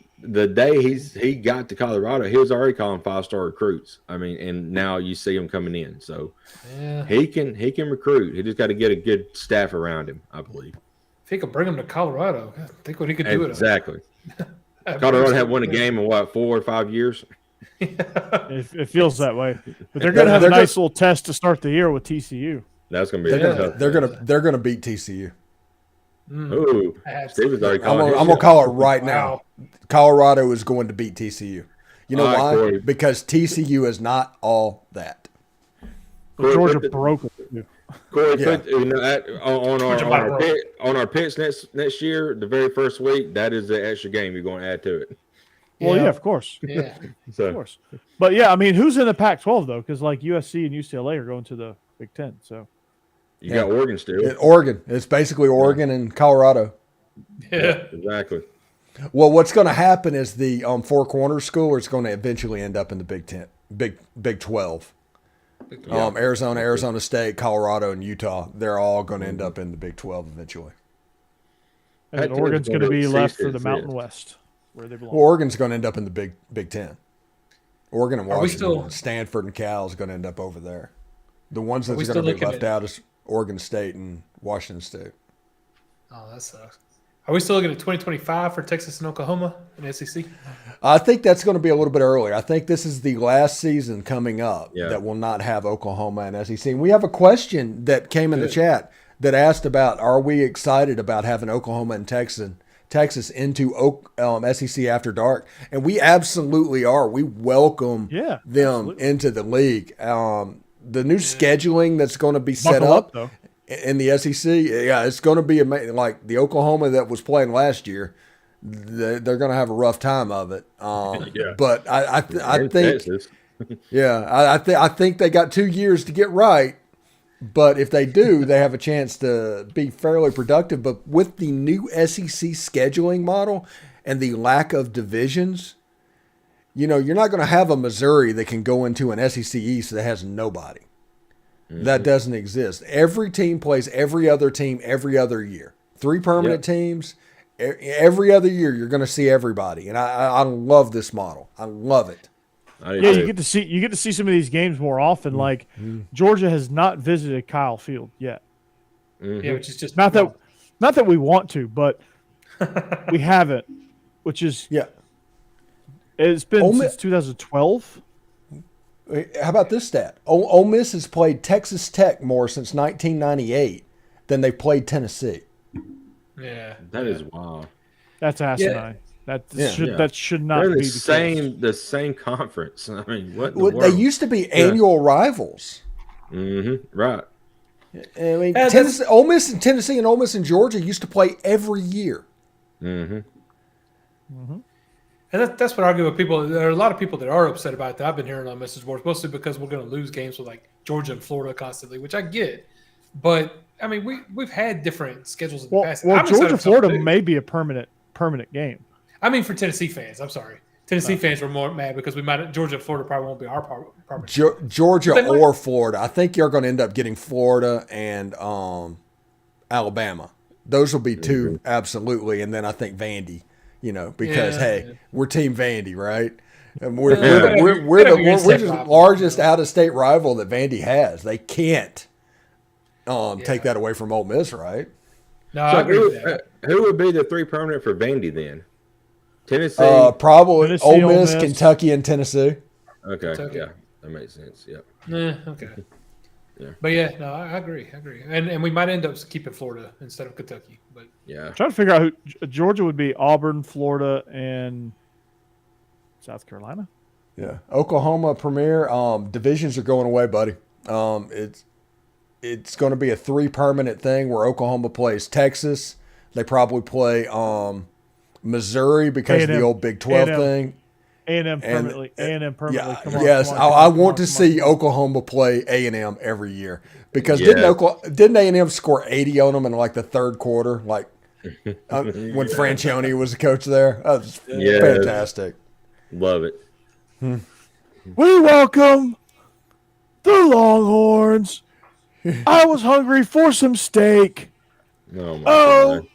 he got to Colorado, he was already calling 5-star recruits. I mean, and now you see him coming in, so Yeah, he can recruit. He just got to get a good staff around him, I believe. if he could bring him to Colorado, think what he could do. Exactly. Colorado had won a game in 4 or 5 years. it feels that way. But they're going to have a They're nice little test to start the year with TCU. That's gonna be tough. They're gonna beat TCU. Ooh, Steven's already I'm calling his gonna shot. call it right Wow. now. Colorado is going to beat TCU. You know All right, why? Corey. Because TCU is not all that. Corey, Georgia put the- broke it. Corey, Yeah. put on our picks next year, the very first week, that is the extra game you're going to add to it. Well, yeah, of course. Yeah. So, Of course. But yeah, I mean, who's in the Pac-12 though? Because like USC and UCLA are going to the Big Ten. So you got Oregon still. Oregon. It's basically Oregon and Colorado. Yeah. Exactly. Well, what's going to happen is the Four Corners school is going to eventually end up in the Big 12. Arizona State, Colorado, and Utah. They're all going to end up in the Big 12 eventually. and then That Oregon's team's going to gonna be left for the exist. Mountain West, where they belong. Well, Oregon's going to end up in the Big 10. Oregon and we Washington, still- and Stanford and Cal is going to end up over there. The ones we that's still going to be looking left at- out is Oregon State and Washington State. Oh, that sucks. Are we still looking at 2025 for Texas and Oklahoma in the SEC? I think that's going to be a little bit earlier. I think this is the last season coming up that will not have Oklahoma and SEC. And we have a question that came in the chat that asked about, are we excited about having Oklahoma and Texas into SEC after dark? And we absolutely are. We welcome them into the league. The new scheduling that's going to be set up though. in the SEC, it's going to be amazing. Like the Oklahoma that was playing last year, they're going to have a rough time of it. But I think, Texas. I think they got 2 years to get right. But if they do, they have a chance to be fairly productive. But with the new SEC scheduling model and the lack of divisions, you're not going to have a Missouri that can go into an SEC East that has nobody. That doesn't exist. Every team plays every other team every other year. 3 permanent teams. Every other year, you're going to see everybody. And I love this model. I love it. You get to see some of these games more often. Like Georgia has not visited Kyle Field yet. Yeah, which is just Not that we want to, but we haven't. Which is it's been since 2012. How about this stat? Ole Miss has played Texas Tech more since 1998 than they played Tennessee. Yeah, that is wild. That's asinine. That should not They're be the same conference. I mean, what? They used to be annual rivals. Right. I mean, Ole Miss and Tennessee and Ole Miss and Georgia used to play every year. And that's what I argue with people. There are a lot of people that are upset about that. I've been hearing on message boards, mostly because we're going to lose games with like Georgia and Florida constantly, which I get. But I mean, we've had different schedules in the past. Well, Georgia Florida may be a permanent game. I mean, for Tennessee fans, I'm sorry. Tennessee fans were more mad because Georgia and Florida probably won't be our permanent. Georgia or Florida. I think you're going to end up getting Florida and Alabama. Those will be 2 absolutely, and then I think Vandy. Because we're Team Vandy, right? And we're the largest out-of-state rival that Vandy has. They can't take that away from Ole Miss, right? No, I agree with that. Who would be the 3 permanent for Vandy then? Tennessee, probably Tennessee, Ole Miss, Kentucky, and Tennessee. Okay, Kentucky. yeah, that makes sense. Yep. Okay. But I agree. And we might end up keeping Florida instead of Kentucky. But yeah, trying to figure out who Georgia would be: Auburn, Florida, and South Carolina. Yeah, Oklahoma Premier divisions are going away, buddy. It's going to be a 3 permanent thing where Oklahoma plays Texas. They probably play Missouri because of the old Big 12 thing. A&M permanently. A&M permanently. Yeah, come on, yes, I want to see Oklahoma play A&M every year because didn't A&M score 80 on them in like the third quarter, like when Franchione was the coach there? That was fantastic. Love it. We welcome the Longhorns. I was hungry for some steak. Oh my God.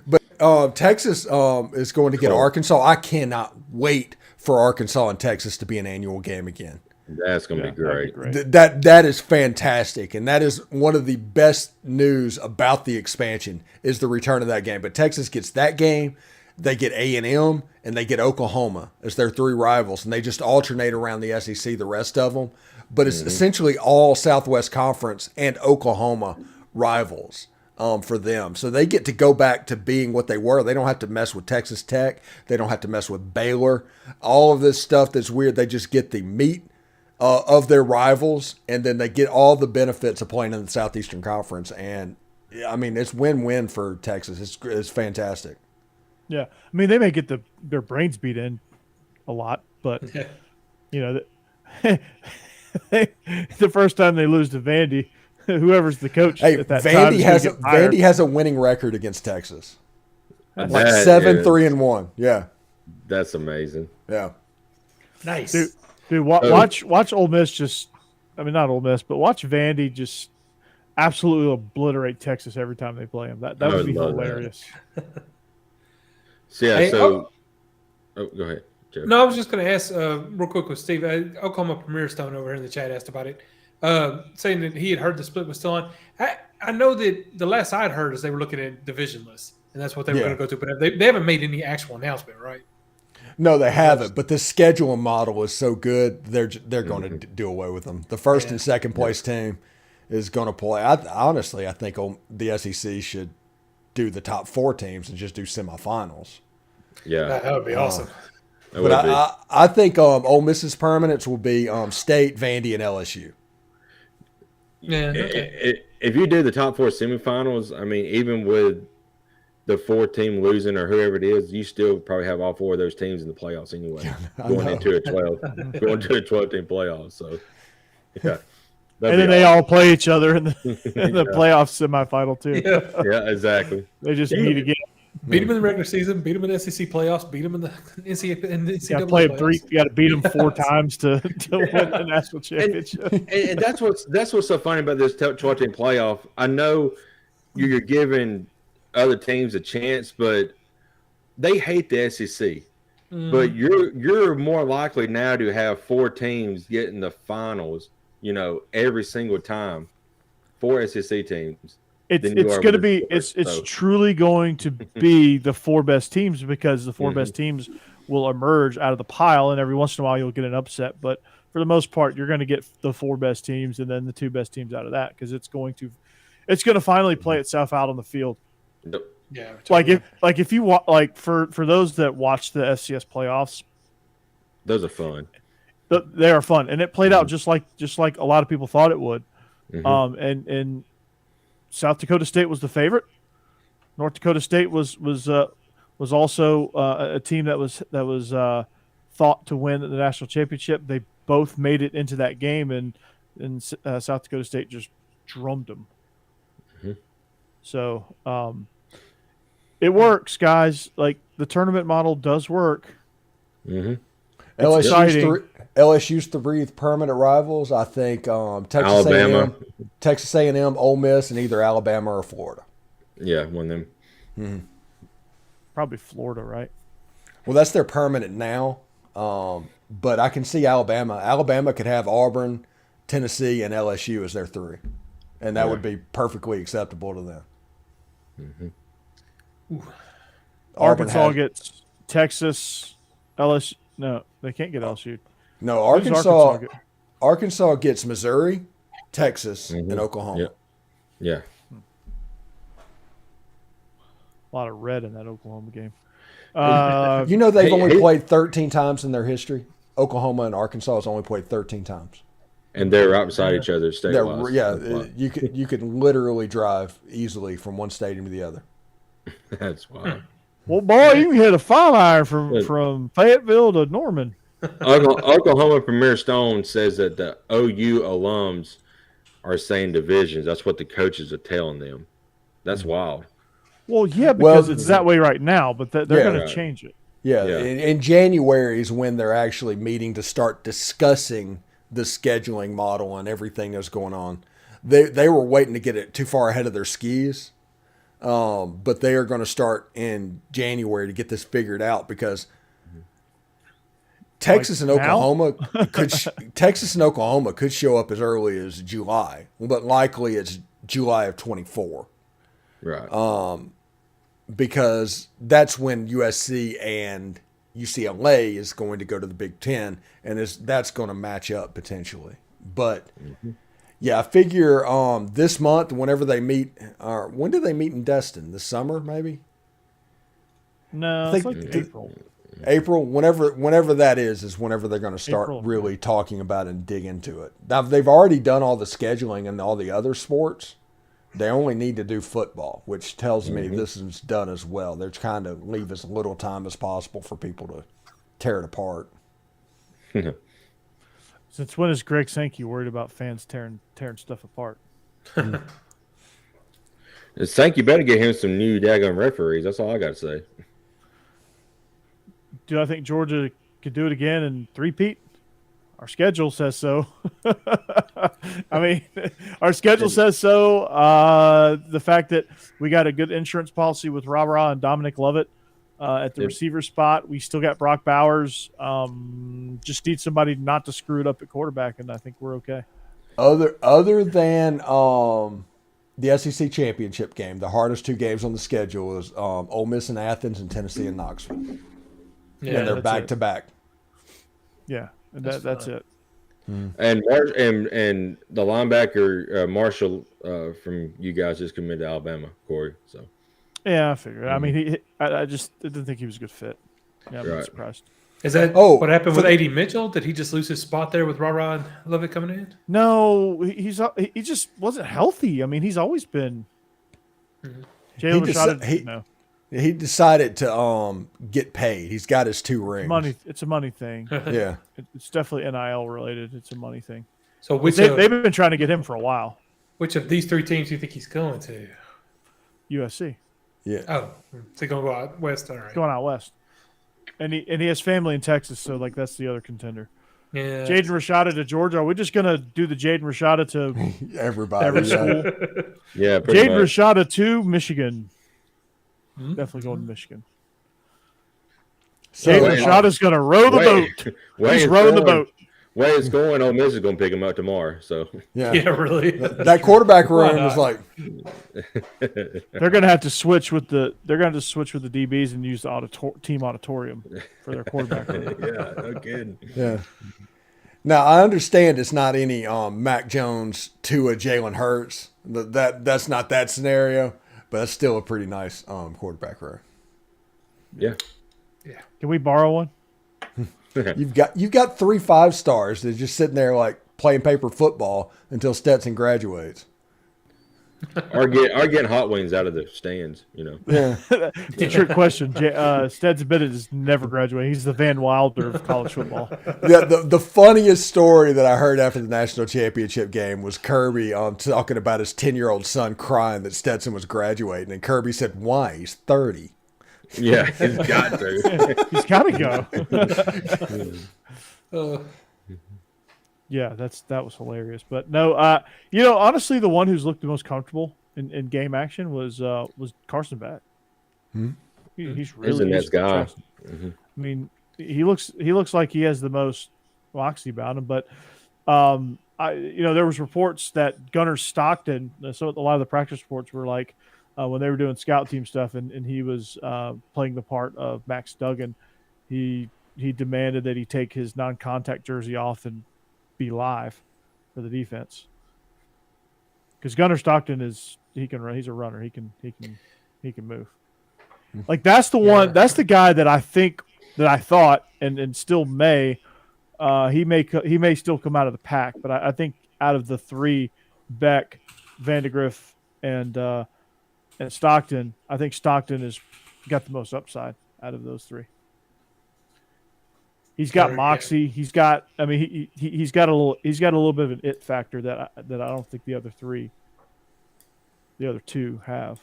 But Texas is going to get Arkansas. I cannot wait for Arkansas and Texas to be an annual game again. That's going to be great. That is fantastic, and that is one of the best news about the expansion is the return of that game. But Texas gets that game, they get A&M, and they get Oklahoma as their 3 rivals, and they just alternate around the SEC, the rest of them. But it's essentially all Southwest Conference and Oklahoma rivals for them. So they get to go back to being what they were. They don't have to mess with Texas Tech. They don't have to mess with Baylor. All of this stuff that's weird, they just get the meat of their rivals, and then they get all the benefits of playing in the Southeastern Conference. And I mean, it's win-win for Texas. It's fantastic. Yeah, I mean, they may get their brains beat in a lot, but you know, the first time they lose to Vandy, whoever's the coach at that time, Vandy has a winning record against Texas, like 7-3-1. Yeah, that's amazing. Yeah, nice. Dude, watch Ole Miss not Ole Miss, but watch Vandy just absolutely obliterate Texas every time they play them. That would be hilarious. Go ahead, Joe. No, I was just going to ask real quick with Steve. Oklahoma Premier Stone over here in the chat asked about it, saying that he had heard the split was still on. I know that the last I'd heard is they were looking at divisionless, and that's what they were going to go to. But they haven't made any actual announcement, right? No, they haven't. But the scheduling model is so good, they're going to do away with them. The first and second place team is going to play. Honestly, I think the SEC should do the top 4 teams and just do semifinals. Yeah, that would be awesome. But I think Ole Miss's permanents will be State, Vandy, and LSU. Yeah. Okay. If you do the top 4 semifinals, I mean, even with the 4th team losing or whoever it is, you still probably have all 4 of those teams in the playoffs anyway, going into a 12-team playoff. So, yeah. And then they all play each other in the playoff semifinal too. Yeah, exactly. They just meet again. Beat them in the regular season. Beat them in the SEC playoffs. Beat them in the NCAA. You got to play them 3. You got to beat them 4 times to win the national championship. And that's what's so funny about this 12-team playoff. I know you're giving other teams a chance, but they hate the SEC. But you're more likely now to have 4 teams get in the finals, every single time, 4 SEC teams. It's going to be it's truly going to be the 4 best teams, because the 4 best teams will emerge out of the pile, and every once in a while you'll get an upset. But for the most part, you're going to get the 4 best teams and then the 2 best teams out of that, because it's going to finally play itself out on the field. Yeah, if you for those that watch the FCS playoffs, those are fun. They are fun, and it played out just like a lot of people thought it would. And South Dakota State was the favorite. North Dakota State was also a team that was thought to win the national championship. They both made it into that game, and South Dakota State just drummed them. So it works, guys. Like, the tournament model does work. LSU's 3 permanent rivals. I think Texas A&M, Ole Miss, and either Alabama or Florida. Yeah, one of them. Probably Florida, right? Well, that's their permanent now. But I can see Alabama. Alabama could have Auburn, Tennessee, and LSU as their 3. And that would be perfectly acceptable to them. Arkansas gets Texas, LSU. No, they can't get LSU. No, Arkansas gets Missouri, Texas, and Oklahoma. Yeah. A lot of red in that Oklahoma game. They've only played 13 times in their history. Oklahoma and Arkansas has only played 13 times. And they're right beside each other state-wise. Yeah, you could literally drive easily from one stadium to the other. That's wild. Well, boy, you can hit a 5-iron from Fayetteville to Norman. Oklahoma Premier Stone says that the OU alums are saying divisions. That's what the coaches are telling them. That's wild. Well, yeah, because it's that way right now, but they're going to change it. Yeah. In January is when they're actually meeting to start discussing the scheduling model and everything that's going on. They were waiting to get it too far ahead of their skis, but they are going to start in January to get this figured out, because Texas and Oklahoma could show up as early as July, but likely it's July of 24. Right. Because that's when USC and UCLA is going to go to the Big Ten, and that's going to match up potentially. But I figure this month, whenever they meet, when do they meet in Destin? This summer, maybe? No, it's like April. April, whenever that is whenever they're going to start April. really talking about it and dig into it. Now, they've already done all the scheduling and all the other sports. They only need to do football, which tells me this is done as well. They're trying to leave as little time as possible for people to tear it apart. Since when is Greg Sankey worried about fans tearing stuff apart? Sankey better get him some new daggone referees. That's all I got to say. Do I think Georgia could do it again and three-peat? Our schedule says so. I mean, our schedule says so. The fact that we got a good insurance policy with Ra and Dominic Lovett at the receiver spot. We still got Brock Bowers. Just need somebody not to screw it up at quarterback, and I think we're okay. Other than the SEC championship game, the hardest two games on the schedule is Ole Miss in Athens and Tennessee in Knoxville. Yeah, and they're back to back. Yeah, and that's it. And and the linebacker Marshall from you guys just committed to Alabama, Corey. So yeah, I figured. I mean, I just didn't think he was a good fit. Yeah, I'm not surprised. Is that what happened with A.D. Mitchell? Did he just lose his spot there with Ra and Lovett coming in? No, he just wasn't healthy. I mean, he's always been. Jalen Rashad, he decided to get paid. He's got his 2 rings. It's a money thing. Yeah, it's definitely NIL related. It's a money thing. So they've been trying to get him for a while. Which of these 3 teams do you think he's going to? USC. Yeah. Oh, so he's going to go out west. All right. Going out west. And he has family in Texas, so like that's the other contender. Yeah. Jaden Rashada to Georgia. Are we just gonna do the Jaden Rashada to everybody? Every school? Yeah. Jaden Rashada to Michigan. Definitely going to Michigan. So, Jaden Rashada's gonna row the boat. He's rowing the boat. Way it's going, Ole Miss is going to pick him up tomorrow. So yeah, really. That quarterback room is like they're going to have to switch with the DBs and use the team auditorium for their quarterback room. Yeah, no kidding. Yeah. Now I understand it's not any Mac Jones to a Jalen Hurts. That's not that scenario, but that's still a pretty nice quarterback room. Yeah. Yeah. Can we borrow one? You've got 3 5-stars that are just sitting there like playing paper football until Stetson graduates. Or getting hot wings out of the stands, you know. Yeah, it's a trick question. Stetson Bennett has never graduated. He's the Van Wilder of college football. Yeah, the funniest story that I heard after the national championship game was Kirby talking about his 10-year-old son crying that Stetson was graduating, and Kirby said, "Why? He's 30." Yeah, he's got to. He's got to go. Yeah, that was hilarious. But no, honestly, the one who's looked the most comfortable in game action was Carson Beck. He's really a nice guy. I mean, he looks like he has the most moxie about him. But there was reports that Gunnar Stockton. So a lot of the practice reports were like. When they were doing scout team stuff and he was playing the part of Max Duggan, he demanded that he take his non-contact jersey off and be live for the defense. Because Gunnar Stockton he's a runner. He can move. Like that's the one. That's the guy that I thought and still may he may still come out of the pack. But I think out of the 3, Beck, Vandegrift, and Stockton, I think Stockton has got the most upside out of those 3. He's got moxie. He's got. I mean, he's got a little bit of an it factor that I don't think the other 2 have.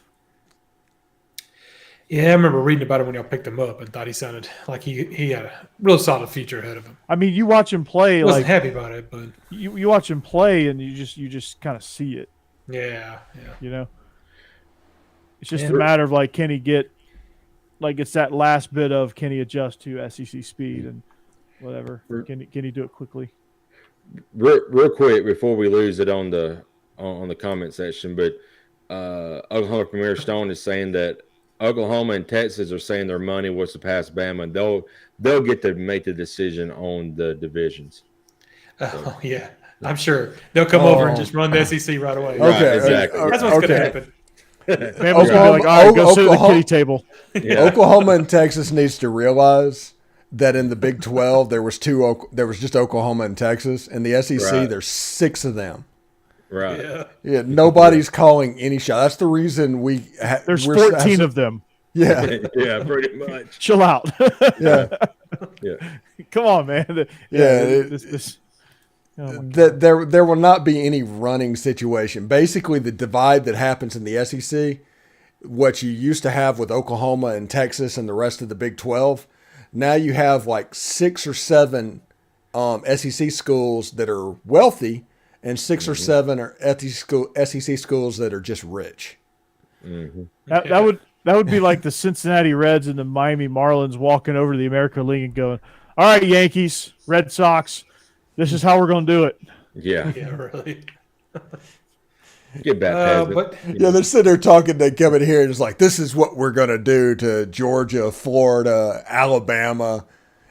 Yeah, I remember reading about him when y'all picked him up and thought he sounded like he had a real solid future ahead of him. I mean, you watch him play. Wasn't happy about it, but you watch him play and you just kind of see it. Yeah. You know. It's just a matter of like, can he get, like it's that last bit of can he adjust to SEC speed and whatever. Can he do it quickly? Real quick before we lose it on the comment section, but Oklahoma Premier Stone is saying that Oklahoma and Texas are saying their money was to pass Bama, and they'll get to make the decision on the divisions. Oh yeah, I'm sure they'll come over and just run the SEC right away. Okay, right, exactly. That's what's going to happen. Bama's going to be like, all right, go sit at the kitty table. Yeah. Oklahoma and Texas needs to realize that in the Big 12 there was just Oklahoma and Texas. In the SEC, Right. there's 6 of them. Right. Yeah, nobody's calling any shot. That's the reason There's 14 of them. Yeah, Yeah, pretty much. Chill out. yeah. Yeah. Come on, man. There will not be any running situation. Basically, the divide that happens in the SEC, what you used to have with Oklahoma and Texas and the rest of the Big 12, now you have like 6 or 7 SEC schools that are wealthy and 6 or 7 are SEC schools that are just rich. Mm-hmm. That would be like the Cincinnati Reds and the Miami Marlins walking over to the American League and going, "All right, Yankees, Red Sox, this is how we're going to do it." Yeah. Yeah, really. Get back But Yeah, they're sitting there talking. They come in here and it's like, this is what we're going to do to Georgia, Florida, Alabama.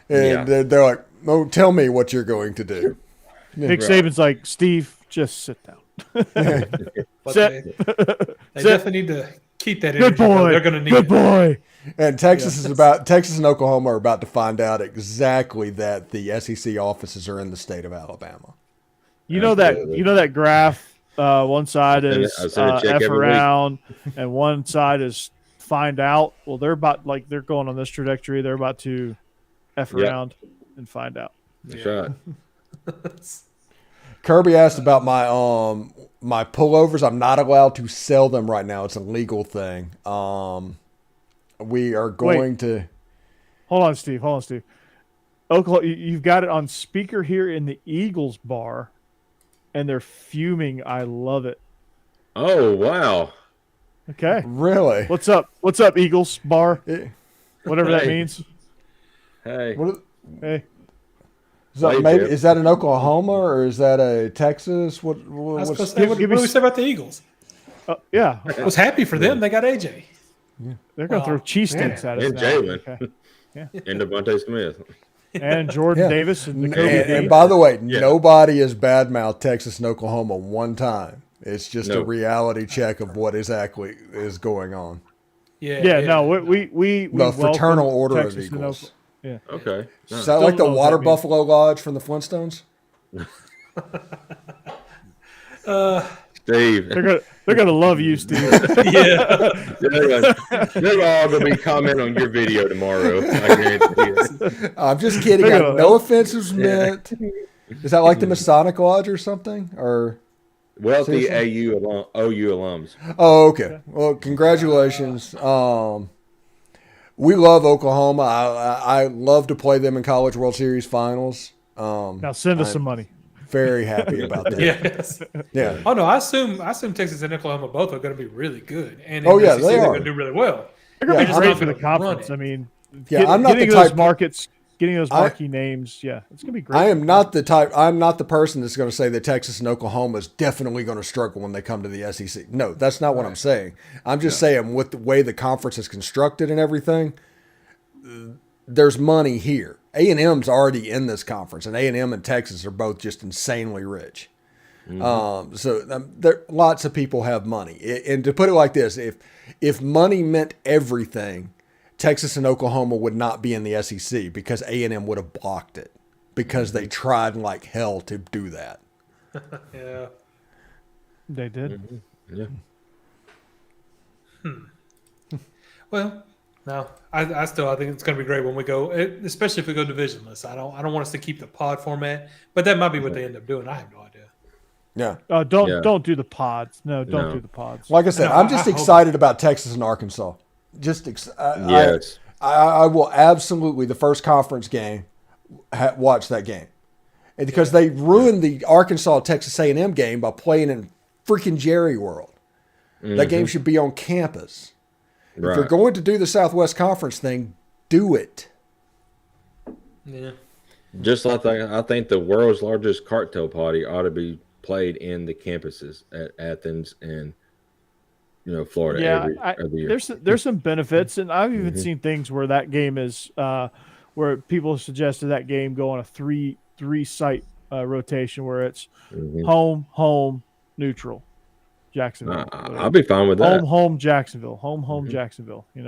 And they're like, no, tell me what you're going to do. Nick Saban's like, "Steve, just sit down." but Sit. they definitely need to keep that Good energy. Though. boy. They're going to need Good it. boy. And Texas and Oklahoma are about to find out exactly that the SEC offices are in the state of Alabama. You know that graph. One side is I send a check F every around, and one side is find out. Well, they're going on this trajectory. They're about to F around and find out. That's right. Kirby asked about my pullovers. I'm not allowed to sell them right now. It's a legal thing. We are going to. Hold on, Steve. Oklahoma, you've got it on speaker here in the Eagles bar, and they're fuming. I love it. Oh, wow. Okay. Really? What's up? What's up, Eagles bar? It- Whatever that Hey. means. Hey. What, Hey. is that an Oklahoma or is that a Texas? I was What's, supposed to say, what do we say about the Eagles? Yeah. I was happy for them. They got AJ. They're going to throw cheese man. sticks at us And now. Jalen. Okay. And Devontae Smith. And Jordan Yeah. Davis and and, Jacoby and Dean. by the way, Yeah. nobody has badmouthed Texas and Oklahoma one time. It's just a No. reality check of what exactly is going on. Yeah. No, we The welcome fraternal order Texas of and Eagles. Yeah. Okay. Is Nice. that like the Don't know what Water that means. Buffalo Lodge from the Flintstones? Steve. They're gonna love you, Steve. Yeah. They're all going to be commenting on your video tomorrow. I guarantee you. I'm just kidding. They're gonna- No offense was meant. Is that like the Masonic Lodge or something? Or Wealthy Seriously? OU alums. oh, okay. Well, congratulations. We love Oklahoma. I love to play them in College World Series finals. Now send us some money. Very happy about that. Yes. Yeah. Oh no, I assume Texas and Oklahoma both are going to be really good, and Oh, in the yeah, SEC, they they're are. going to do really well. They're gonna Yeah, be I'm great not for the gonna run conference. it. I mean, Yeah, I'm not getting the those type. markets, getting those marquee names. Yeah, it's gonna be great. I am not the type. I'm not the person that's going to say that Texas and Oklahoma is definitely going to struggle when they come to the SEC. No, that's not what I'm saying. I'm just saying with the way the conference is constructed and everything, there's money here. A&M's already in this conference, and A&M and Texas are both just insanely rich. There lots of people have money. And to put it like this, if money meant everything, Texas and Oklahoma would not be in the SEC because A&M would have blocked it because they tried like hell to do that. Yeah. They did. Yeah. Well, no, I think it's going to be great when we go, especially if we go divisionless. I don't want us to keep the pod format, but that might be what they end up doing. I have no idea. Yeah. Don't do the pods. No, don't No. do the pods. Like I said, No, I'm I just hope- excited about Texas and Arkansas. Yes. I will absolutely, the first conference game, watch that game. And because they ruined the Arkansas-Texas A&M game by playing in freaking Jerry World. That game should be on campus. If you're Right. going to do the Southwest Conference thing, do it. Yeah. Just like I think the world's largest cartel party ought to be played in the campuses at Athens and Florida every year. There's some benefits, and I've even seen things where that game is where people suggested that game go on a three site rotation where it's home, neutral, Jacksonville. I'll be fine with that. Home, Jacksonville. Home, Jacksonville. You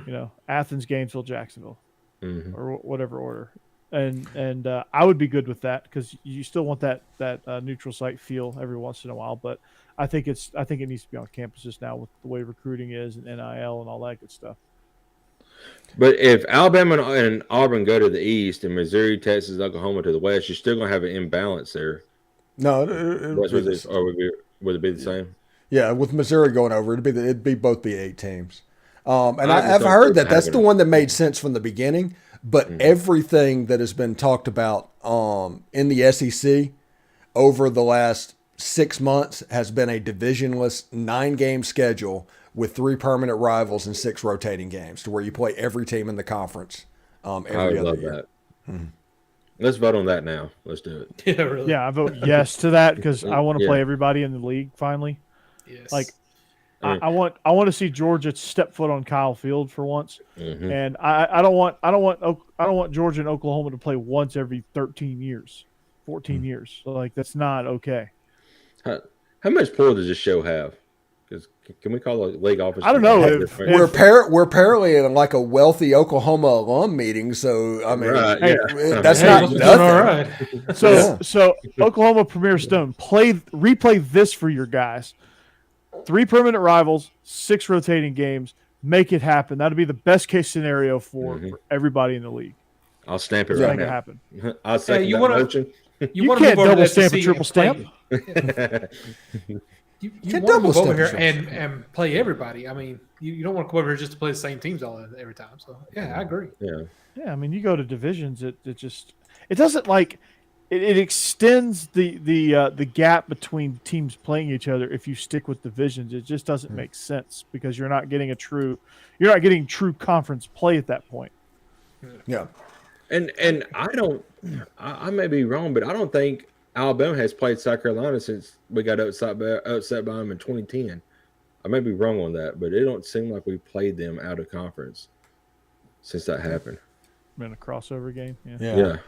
know, Athens, Gainesville, Jacksonville. or whatever order. And I would be good with that because you still want that neutral site feel every once in a while. But I think it needs to be on campuses now with the way recruiting is and NIL and all that good stuff. But if Alabama and Auburn go to the east and Missouri, Texas, Oklahoma to the west, you're still going to have an imbalance there. No, would it be the same? Yeah, with Missouri going over, it'd be both 8 teams. And I've heard that's the one that made sense from the beginning. But everything that has been talked about in the SEC over the last 6 months has been a divisionless 9-game schedule with 3 permanent rivals and 6 rotating games, to where you play every team in the conference every other year. That. Let's vote on that now. Let's do it. Yeah, really. Yeah, I vote yes to that because I want to play everybody in the league finally. Yes. Like, I want to see Georgia step foot on Kyle Field for once, and I don't want Georgia and Oklahoma to play once every 13 years, 14 years. So, like, that's not okay. How much pull does this show have? Because can we call a league office? I don't know. We're apparently in like a wealthy Oklahoma alum meeting, so I mean, that's not nothing. All right. So Oklahoma Premier Stone, replay this for your guys. 3 permanent rivals, 6 rotating games. Make it happen. That'd be the best case scenario for everybody in the league. I'll stamp it right now. Make it happen. I'll second that motion. You can't double stamp a triple stamp. You want to move over here and play everybody. I mean, you don't want to come over here just to play the same teams every time. So, yeah, I agree. Yeah, I mean, you go to divisions, it doesn't like it extends the gap between teams playing each other. If you stick with divisions, it just doesn't make sense because you're not getting true conference play at that point. Yeah, and I may be wrong, but I don't think Alabama has played South Carolina since we got upset by them in 2010. I may be wrong on that, but it don't seem like we played them out of conference since that happened. In a crossover game, The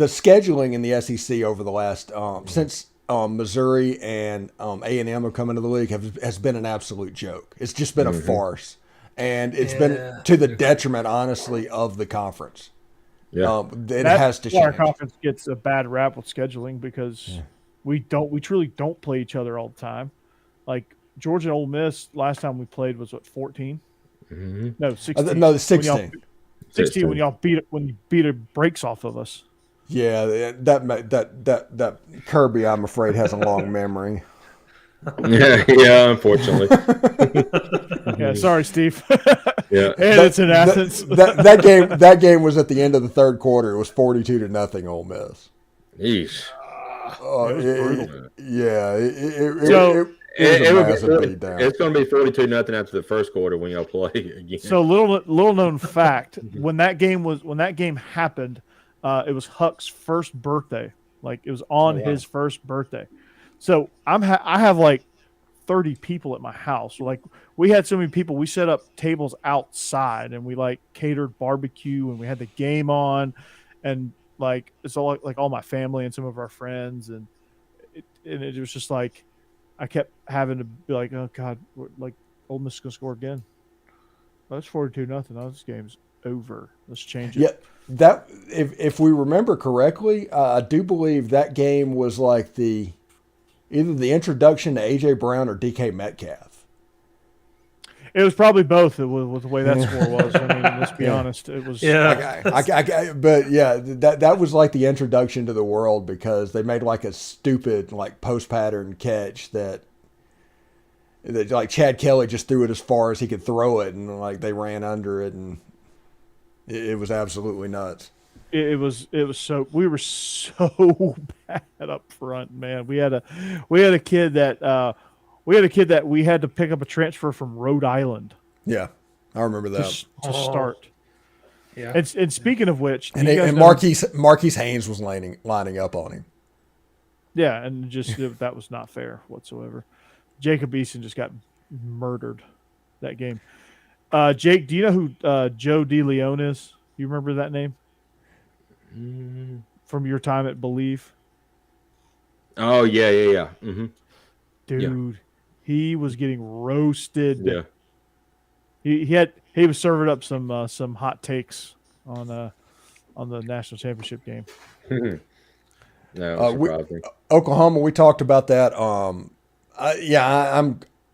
scheduling in the SEC over the last since Missouri and A&M have come into the league has been an absolute joke. It's just been a farce, and it's been to the detriment, honestly, of the conference. Yeah, it has to change. Our conference gets a bad rap with scheduling because we truly don't play each other all the time. Like Georgia and Ole Miss, last time we played was 14. No, 16. No, 16. 16 when y'all beat the brakes off of us. Yeah, that Kirby, I'm afraid, has a long memory. Yeah, unfortunately. Yeah, sorry, Steve. Yeah, and it's in Athens. That game was at the end of the third quarter. It was 42-0 Ole Miss. Yeesh. It's going to be 42-0 after the first quarter when y'all play again. So little known fact: when that game happened, it was Huck's first birthday. Like it was on his first birthday. So I have like 30 people at my house. Like we had so many people, we set up tables outside and we like catered barbecue and we had the game on, and like it's all like all my family and some of our friends, and it was just like. I kept having to be like, oh God, like Ole Miss is gonna score again. Well, it's 42-0. Oh, this game's over. Let's change it. Yeah, that if we remember correctly, I do believe that game was like either the introduction to AJ Brown or DK Metcalf. It was probably both with the way that score was. I mean, let's be honest. It was. Yeah. But yeah, that was like the introduction to the world because they made like a stupid like post pattern catch that like Chad Kelly just threw it as far as he could throw it, and like they ran under it, and it was absolutely nuts. It was so we were so bad up front, man. We had a kid that. We we had to pick up a transfer from Rhode Island. Yeah, I remember that. To start. Yeah. And speaking of which, and Marquise Haynes was lining up on him. Yeah, and just that was not fair whatsoever. Jacob Eason just got murdered that game. Jake, do you know who Joe DeLeon is? You remember that name from your time at Bleav? Oh yeah. Mm-hmm. Dude. Yeah. He was getting roasted. Yeah. He was serving up some hot takes on the national championship game. No, Oklahoma, we talked about that.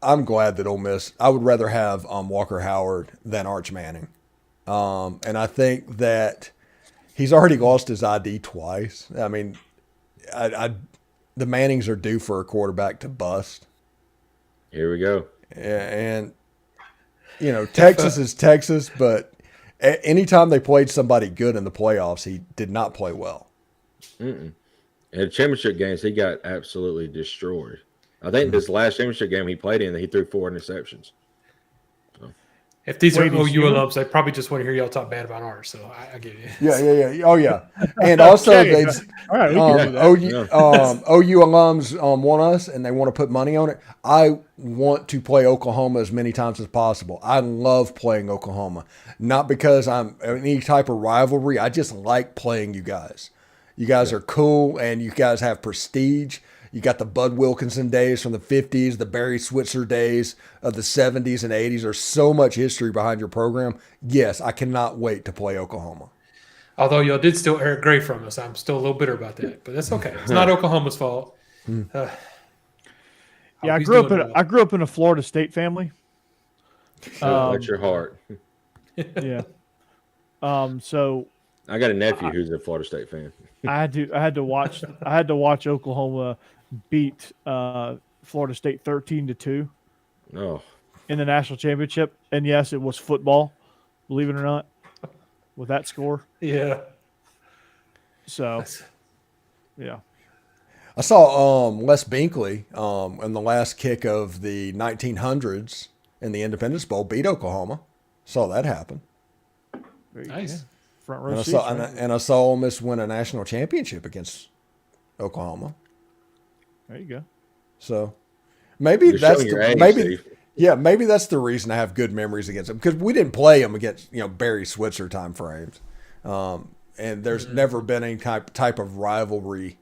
I'm glad that Ole Miss. I would rather have Walker Howard than Arch Manning, and I think that he's already lost his ID twice. I mean, the Mannings are due for a quarterback to bust. Here we go. And Texas is Texas, but anytime they played somebody good in the playoffs, he did not play well. In the championship games, he got absolutely destroyed. I think this last championship game he played in, he threw 4 interceptions. So. If these are OU alums, they probably just want to hear y'all talk bad about ours. So I get it. Yeah. Oh, yeah. And also, Okay. All right, we can do that. OU alums want us, and they want to put money on it. I want to play Oklahoma as many times as possible. I love playing Oklahoma, not because I'm any type of rivalry. I just like playing you guys. You guys are cool, and you guys have prestige. You got the Bud Wilkinson days from the 50s, the Barry Switzer days of the 70s and 80s. There's so much history behind your program. Yes, I cannot wait to play Oklahoma. Although y'all did steal Eric Gray from us, I'm still a little bitter about that, but that's okay. It's not Oklahoma's fault. I grew up in a Florida State family. Bless your heart. Yeah. So I got a nephew who's a Florida State fan. I had to watch Oklahoma beat Florida State 13-2 in the national championship. And yes, it was football, believe it or not, with that score. Yeah. So, yeah. I saw Les Binkley in the last kick of the 1900s in the Independence Bowl beat Oklahoma. Saw that happen. Nice. Front row And seats. I saw Ole Miss win a national championship against Oklahoma. There you go. So maybe You're that's showing your age, maybe Steve. maybe that's the reason I have good memories against them, because we didn't play them against Barry Switzer time frames, and there's never been any type of rivalry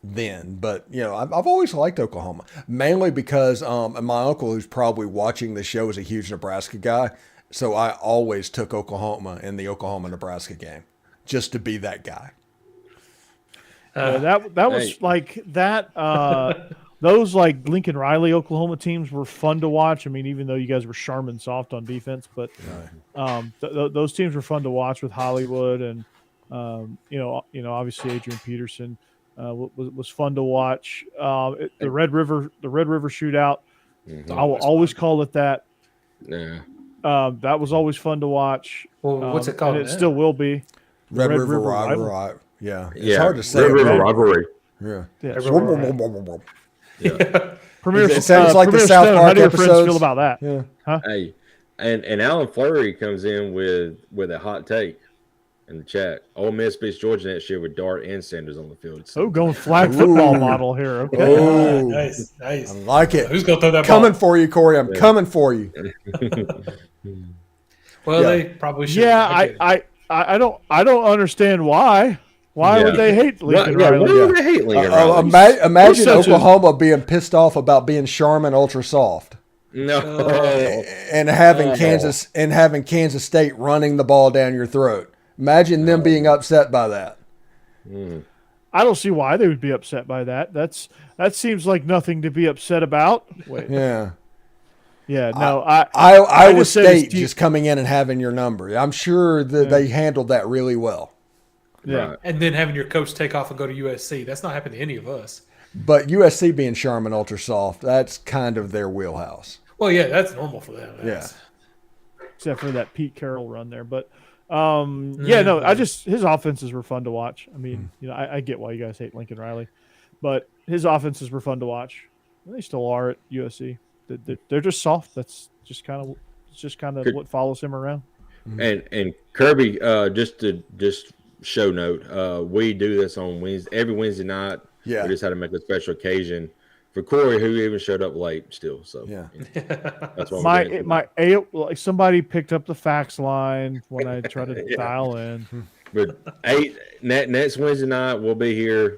then. But I've always liked Oklahoma, mainly because my uncle, who's probably watching the show, is a huge Nebraska guy. So I always took Oklahoma in the Oklahoma-Nebraska game just to be that guy. That was like that. Those like Lincoln Riley Oklahoma teams were fun to watch. I mean, even though you guys were Charmin soft on defense, but those teams were fun to watch with Hollywood and obviously Adrian Peterson was fun to watch. The Red River Shootout. I will always call it that. Yeah. That was always fun to watch. Well, what's it called? And it still will be. Red River Rivalry. Yeah. It's Yeah. hard to say. Red River rivalry. Yeah. Premier, It sounds like the Premier South Stone, Park how do your friends episodes. feel about that? Yeah. Huh? Hey, and Alan Fleury comes in with a hot take in the chat. Ole Miss beats Georgia next year with Dart and Sanders on the field. So, Going flag football model here. Okay. Oh, Nice. I like it. Who's going to throw that Coming ball? for you, Corey. I'm coming for you. Well, Yeah. they probably should. Yeah, I don't understand why. Why would they hate Lincoln why Riley? would they hate Lincoln Riley? Imagine We're such a- Oklahoma being pissed off about being Charmin Ultra Soft No. and having Kansas State running the ball down your throat. Imagine them being upset by that. I don't see why they would be upset by that. That seems like nothing to be upset about. Wait. Yeah. Yeah, no, Iowa just said his State team- just coming in and having your number. I'm sure that they handled that really well. Yeah. Right. And then having your coach take off and go to USC. That's not happened to any of us. But USC being Charmin Ultra Soft, that's kind of their wheelhouse. Well, yeah, that's normal for them. Except for that Pete Carroll run there, but his offenses were fun to watch. I mean, I get why you guys hate Lincoln Riley, but his offenses were fun to watch. They still are at USC. They're just soft. That's just kind of what follows him around. And Kirby, just show note, we do this on Wednesday, every Wednesday night. Yeah. We just had to make a special occasion for Corey, who even showed up late still. So Yeah. that's what Like somebody picked up the fax line when I tried to dial in. But next Wednesday night we'll be here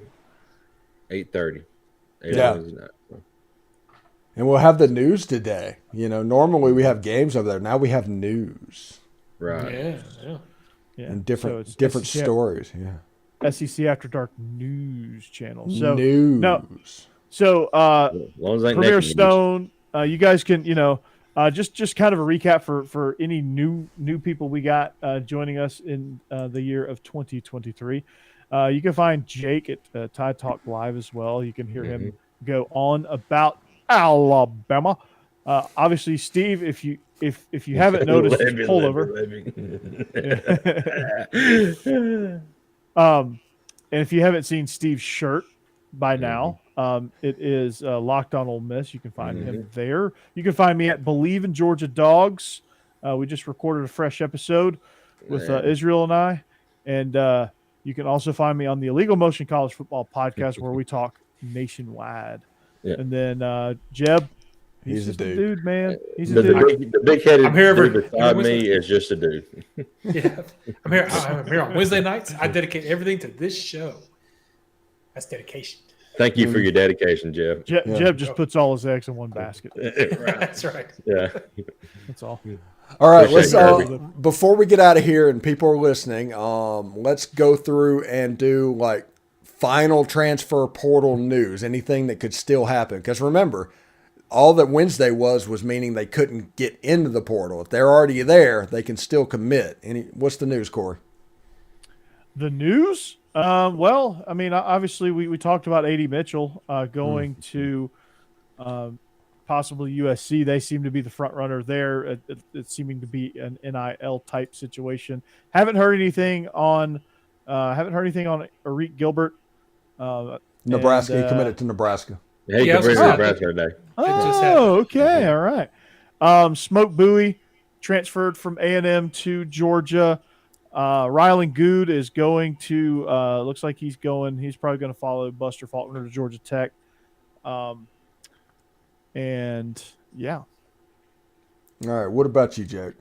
8:30. Yeah. Wednesday night. So. And we'll have the news today. Normally we have games over there. Now we have news. Right. Yeah. And different SEC stories. Yeah. SEC After Dark news channel. So news. No. So As long as ain't Premier naked Stone, you guys can, just kind of a recap for any new people we got joining us in the year of 2023. You can find Jake at Tide Talk Live as well. You can hear him go on about Alabama. Obviously, Steve, if you haven't noticed his pullover, and if you haven't seen Steve's shirt by now, it is Locked On Ole Miss. You can find him there. You can find me at Bleav In Georgia Dawgs. We just recorded a fresh episode with Israel and I, and you can also find me on the Illegal Motion College Football Podcast, where we talk nationwide. Yeah. And then Jeb, he's just a dude, man. He's a dude. The big-headed I'm here dude beside me is just a dude. Yeah, I'm here on Wednesday nights. I dedicate everything to this show. That's dedication. Thank you for your dedication, Jeb. Jeb just puts all his eggs in one basket. That's right. Yeah. That's all. All right, Appreciate let's it, before we get out of here and people are listening, let's go through and do like final transfer portal news, anything that could still happen. Because remember, all that Wednesday was meaning they couldn't get into the portal. If they're already there, they can still commit. What's the news, Corey? The news? Well, I mean, obviously we talked about A.D. Mitchell going to possibly USC. They seem to be the front runner there. It's seeming to be an NIL type situation. Haven't heard anything on Arik Gilbert. Nebraska. He committed to Nebraska. He committed to Nebraska today. Oh, okay, all right. Smoke Bowie transferred from A&M to Georgia. Rylan Good is going to looks like he's probably going to follow Buster Faulkner to Georgia Tech. And yeah. All right. What about you, Jake?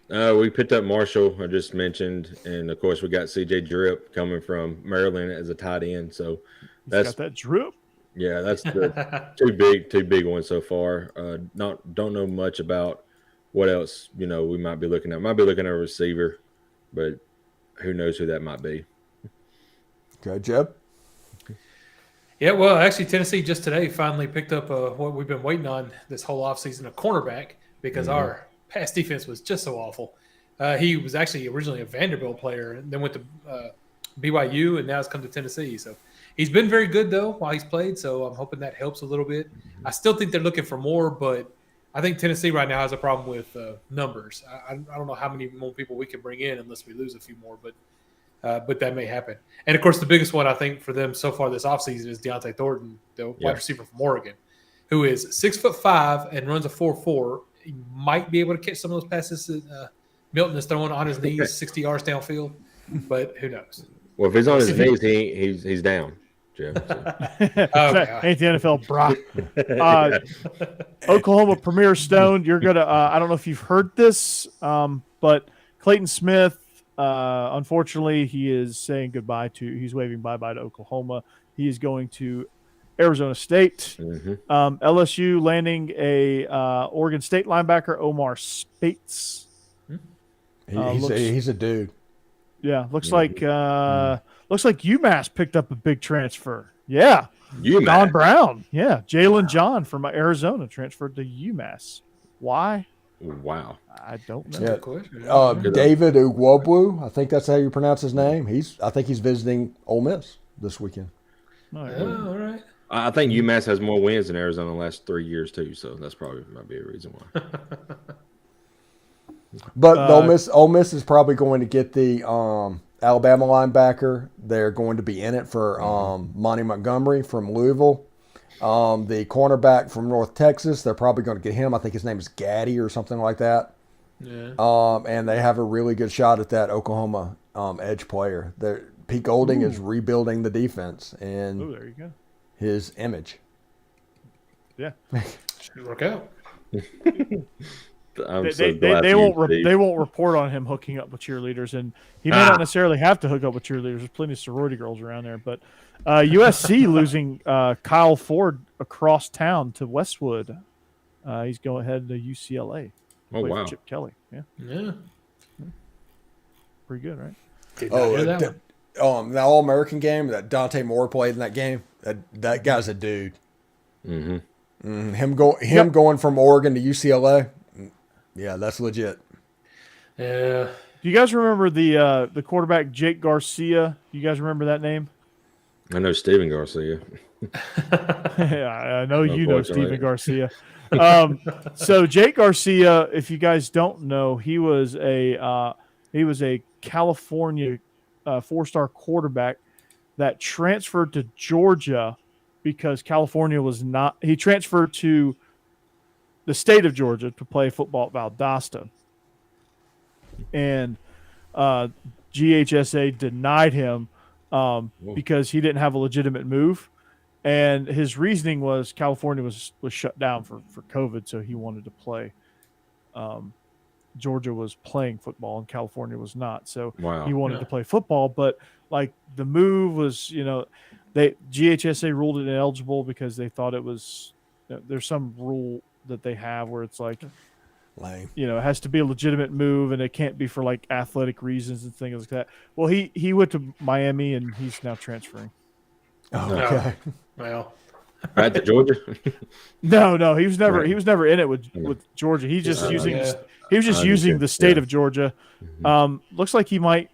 We picked up Marshall, I just mentioned, and of course we got CJ Drip coming from Maryland as a tight end. So that's got that drip. Yeah, that's the two big ones so far. Don't know much about what else we might be looking at. Might be looking at a receiver, but who knows who that might be. Okay, Jeb. Yeah, well, actually, Tennessee just today finally picked up what we've been waiting on this whole offseason, a cornerback, because our pass defense was just so awful. He was actually originally a Vanderbilt player and then went to BYU, and now has come to Tennessee. So he's been very good, though, while he's played, so I'm hoping that helps a little bit. I still think they're looking for more, but I think Tennessee right now has a problem with numbers. I don't know how many more people we can bring in unless we lose a few more, but that may happen. And, of course, the biggest one I think for them so far this offseason is Deontay Thornton, the wide receiver from Oregon, who is 6'5" and runs a 4.4. He might be able to catch some of those passes that Milton is throwing on his knees 60 yards downfield, but who knows? Well, if he's on his knees, he's down, Jeff. So. Ain't the NFL, brah. Oklahoma Premier Stone, you're going to I don't know if you've heard this, but Clayton Smith, unfortunately, he is saying goodbye he's waving bye-bye to Oklahoma. He is going to Arizona State. LSU landing a Oregon State linebacker, Omar Spates. He's a dude. Yeah, looks like UMass picked up a big transfer. Yeah, UMass. Don Brown. Yeah, Jalen John from Arizona transferred to UMass. Why? Wow. I don't know. Yeah. David Ugwobwu, I think that's how you pronounce his name. I think he's visiting Ole Miss this weekend. All right. I think UMass has more wins than Arizona in the last 3 years too, so that's probably might be a reason why. But Ole Miss is probably going to get the Alabama linebacker. They're going to be in it for Monty Montgomery from Louisville. The cornerback from North Texas, they're probably going to get him. I think his name is Gaddy or something like that. Yeah. And they have a really good shot at that Oklahoma edge player. Pete Golding is rebuilding the defense and there you go. His image. Yeah. Should work out. I'm They, so they, glad they for you, won't Steve. they won't report on him hooking up with cheerleaders, and he may not necessarily have to hook up with cheerleaders. There's plenty of sorority girls around there. But USC losing Kyle Ford across town to Westwood. He's going ahead to UCLA. Oh, Play for wow. Chip Kelly. Yeah, pretty good, right? Did not hear that one. That All-American game that Dante Moore played in that game, that guy's a dude. Mm-hmm. Him going from Oregon to UCLA, yeah, that's legit. Yeah. Do you guys remember the quarterback Jake Garcia? You guys remember that name? I know Steven Garcia. Yeah, I know you know Unfortunately. Steven Garcia. So Jake Garcia, if you guys don't know, he was a California 4-star quarterback that transferred to Georgia because California was not. He transferred to the state of Georgia to play football at Valdosta, and GHSA denied him because he didn't have a legitimate move. And his reasoning was California was shut down for COVID, so he wanted to play. Georgia was playing football and California was not, so he wanted to play football. But like the move was, GHSA ruled it ineligible because they thought it was. There's some rule that they have where it's like, Lame. it has to be a legitimate move and it can't be for like athletic reasons and things like that. Well, he went to Miami and he's now transferring. Oh, okay. Well, Right to Georgia? No, he was never in it with Georgia. He's just using the state of Georgia. Looks like he might.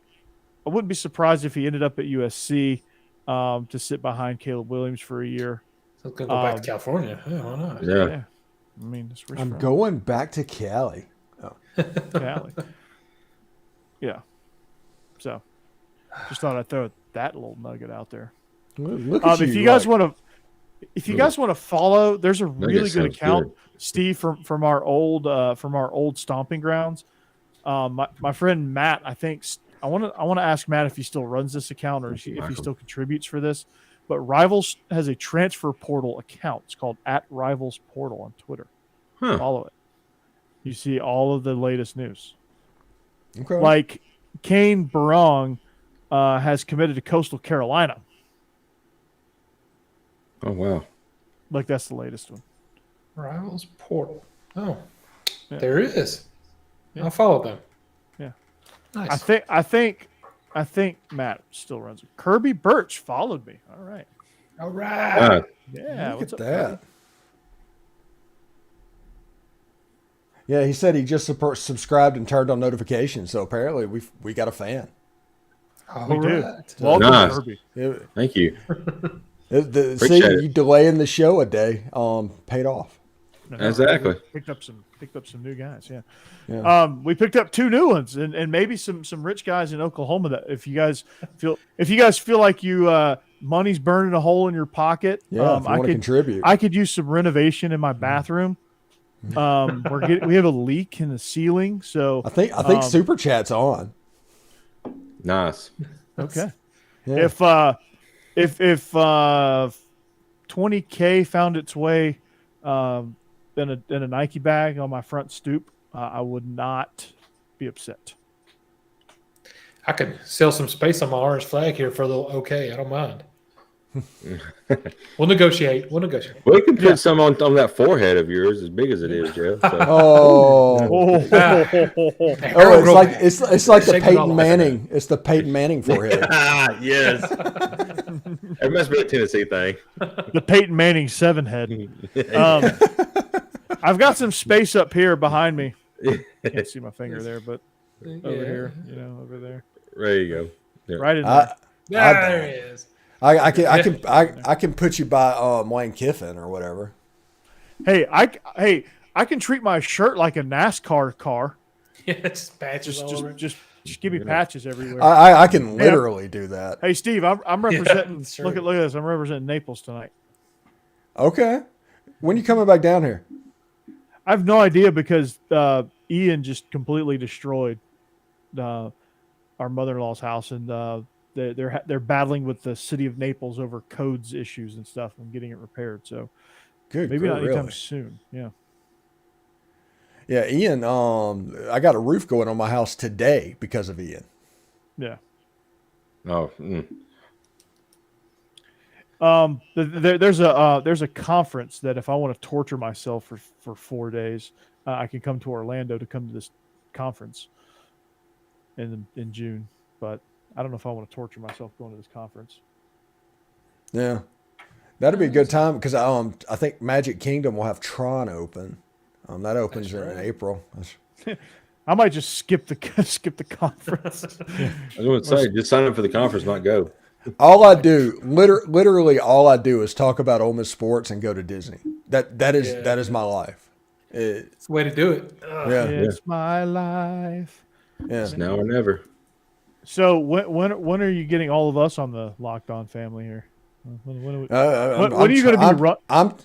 I wouldn't be surprised if he ended up at USC to sit behind Caleb Williams for a year. so let's go back to California. Yeah, why not? Yeah. I mean, that's where he's I'm from. going back to Cali. Cali. Yeah. So, just thought I'd throw that little nugget out there. Look at If you guys want to follow, there's a really good sounds account, good. Steve, from our old stomping grounds. My friend Matt, I think I want to ask Matt if he still runs this account or if he still contributes for this. But Rivals has a transfer portal account. It's called @RivalsPortal on Twitter. Huh. Follow it. You see all of the latest news. Okay. Like Kane Barong has committed to Coastal Carolina. Oh, wow. Like that's the latest one. Rivals portal. Oh, Yeah. there it is. Yeah. I'll follow them. Yeah. Nice. I think Matt still runs it. Kirby Birch followed me. All right. All right. Yeah. Look What's at up, that. Kirby? Yeah, he said he just subscribed and turned on notifications. So apparently we got a fan. All We do. right. Welcome, Nice. Kirby. Thank you. See, it. you delaying the show a day paid off. No, Exactly. Picked up some new guys. Yeah. Yeah. We picked up 2 new ones and maybe some rich guys in Oklahoma that if you guys feel like you money's burning a hole in your pocket, Yeah, if you want to contribute. I could use some renovation in my bathroom. We have a leak in the ceiling, so I think Super Chat's on. Nice. okay. Yeah. If 20K found its way in a Nike bag on my front stoop, I would not be upset. I could sell some space on my orange flag here for a little okay. I don't mind. We'll negotiate. We can put some on that forehead of yours, as big as it is, Jeff. So. Oh, it's like the Shake it all Peyton off. Manning. It's the Peyton Manning forehead. Yes. It must be a Tennessee thing. The Peyton Manning 7 head. I've got some space up here behind me. Can't see my finger there, but over here, over there, There you go. Yeah. right in there. There it is. I can put you by Lane Kiffin or whatever. Hey, I can treat my shirt like a NASCAR car. Yeah, just patches all over. Just give me patches everywhere. I can literally do that. Hey, Steve, I'm representing. sure. Look at this. I'm representing Naples tonight. Okay. When you coming back down here? I have no idea because Ian just completely destroyed our mother-in-law's house, and they're battling with the city of Naples over codes issues and stuff and getting it repaired. So Good. maybe not anytime really? soon. Yeah. Yeah, Ian. I got a roof going on my house today because of Ian. Yeah. Oh. There's a conference that if I want to torture myself for 4 days, I can come to Orlando to come to this conference in June. But I don't know if I want to torture myself going to this conference. Yeah, that'd be a good time because I think Magic Kingdom will have Tron open. That opens in April. I might just skip the conference. I was going to say, just sign up for the conference, not go. All I do, literally, all I do is talk about Ole Miss sports and go to Disney. That is my life. It's the way to do it. It's my life. Yeah. It's now or never. So when are you getting all of us on the Locked On family here? When are you going to be?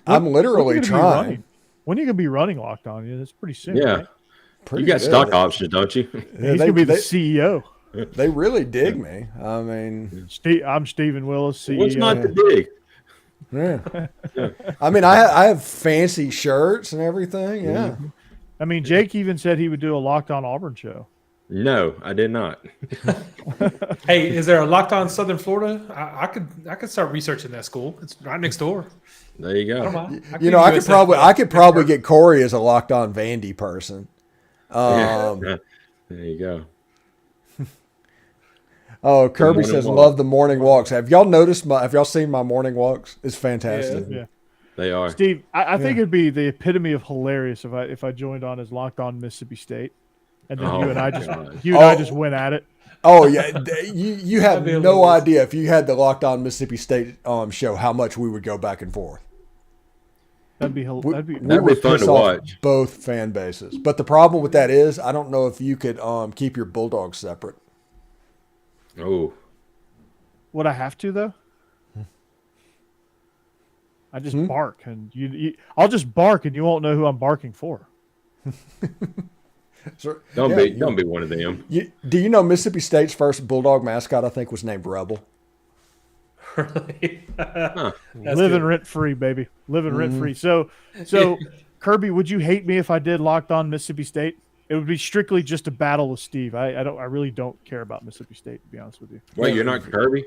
I'm literally trying. When are you going to be running Locked On? Yeah, that's pretty soon. Yeah, right? You got stock options, don't you? Yeah, He's going to be the CEO. They really dig me. I mean, I'm Stephen Willis, CEO. What's not to dig? Yeah. I mean, I have fancy shirts and everything. Yeah. I mean, Jake even said he would do a Locked On Auburn show. No, I did not. Hey, is there a Locked On Southern Florida? I could start researching that school. It's right next door. There you go. I could probably get Corey as a Locked On Vandy person. There you go. Oh, Kirby says, love the morning walks. Have y'all seen my morning walks? It's fantastic. Yeah. They are. Steve, I think it'd be the epitome of hilarious if I joined on as Locked On Mississippi State. And then you and I just went at it. Oh yeah, you have no idea if you had the Locked On Mississippi State show how much we would go back and forth. That'd be fun to watch. Both fan bases, but the problem with that is I don't know if you could keep your Bulldogs separate. Oh, would I have to though? I just bark and I'll just bark and you won't know who I'm barking for. So, don't be one of them. Do you know Mississippi State's first Bulldog mascot? I think was named Rebel. Really? Living rent free, baby. Living rent free. So Kirby, would you hate me if I did Locked On Mississippi State? It would be strictly just a battle with Steve. I really don't care about Mississippi State, to be honest with you. Wait, you're not Kirby?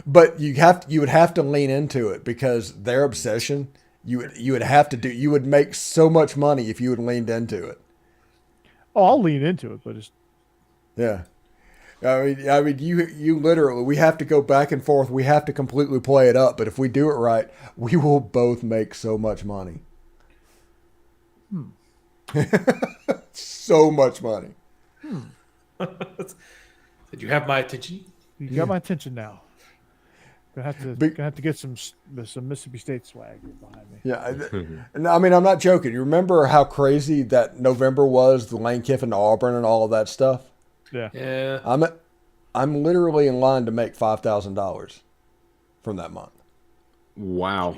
But you would have to lean into it because their obsession. You would make so much money if you would leaned into it. Oh, I'll lean into it, but it's yeah. I mean, you literally, we have to go back and forth. We have to completely play it up. But if we do it right, we will both make so much money. So much money. Did you have my attention? You got my attention now. Gonna have to get some Mississippi State swag behind me. Yeah, I mean, I'm not joking. You remember how crazy that November was, the Lane Kiffin to Auburn and all of that stuff? Yeah. I'm literally in line to make $5,000 from that month. Wow.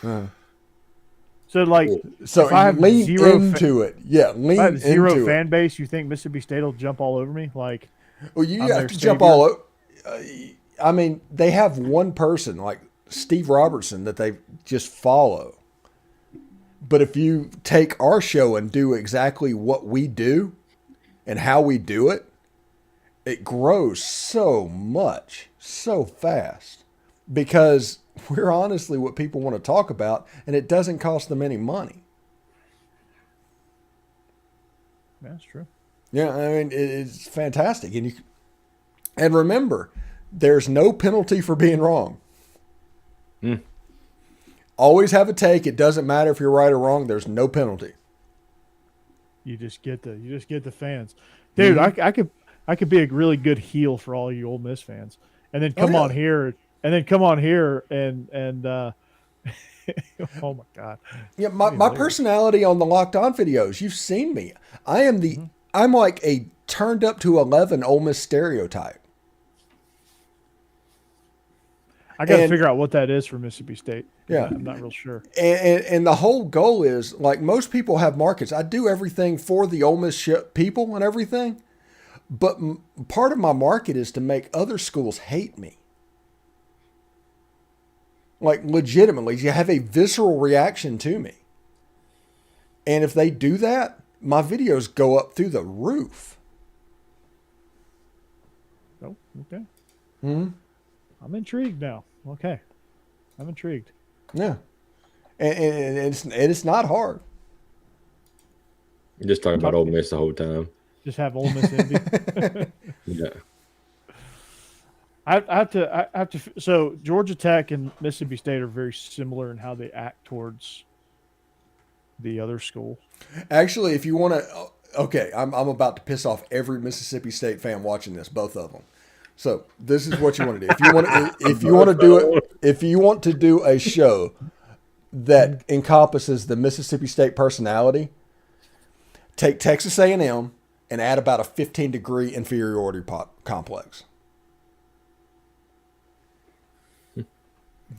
So if I have lean into it. Yeah, lean if I have zero into fan base. You think Mississippi State will jump all over me? Like, well, you have to jump all over. I mean, they have one person like Steve Robertson that they just follow. But if you take our show and do exactly what we do and how we do it, it grows so much, so fast because we're honestly what people want to talk about and it doesn't cost them any money. That's true. Yeah, I mean, it's fantastic. And remember, there's no penalty for being wrong. Always have a take. It doesn't matter if you're right or wrong. There's no penalty. You just get the fans, dude. I could be a really good heel for all you Ole Miss fans, and then come on here and oh my God. Yeah, my personality on the Locked On videos. You've seen me. I'm like a turned up to 11 Ole Miss stereotype. I got to figure out what that is for Mississippi State. Yeah. I'm not real sure. And the whole goal is, like, most people have markets. I do everything for the Ole Miss people and everything, but part of my market is to make other schools hate me. Like, legitimately, you have a visceral reaction to me. And if they do that, my videos go up through the roof. Oh, okay. Hmm. I'm intrigued now. Okay. I'm intrigued. Yeah. And it's not hard. Just talking about Ole Miss the whole time. Just have Ole Miss envy. Yeah. I have to. So Georgia Tech and Mississippi State are very similar in how they act towards the other school. Actually, if you want to, okay, I'm about to piss off every Mississippi State fan watching this, both of them. So this is what you want to do. If you want to do a show that encompasses the Mississippi State personality, take Texas A&M and add about a 15-degree inferiority complex.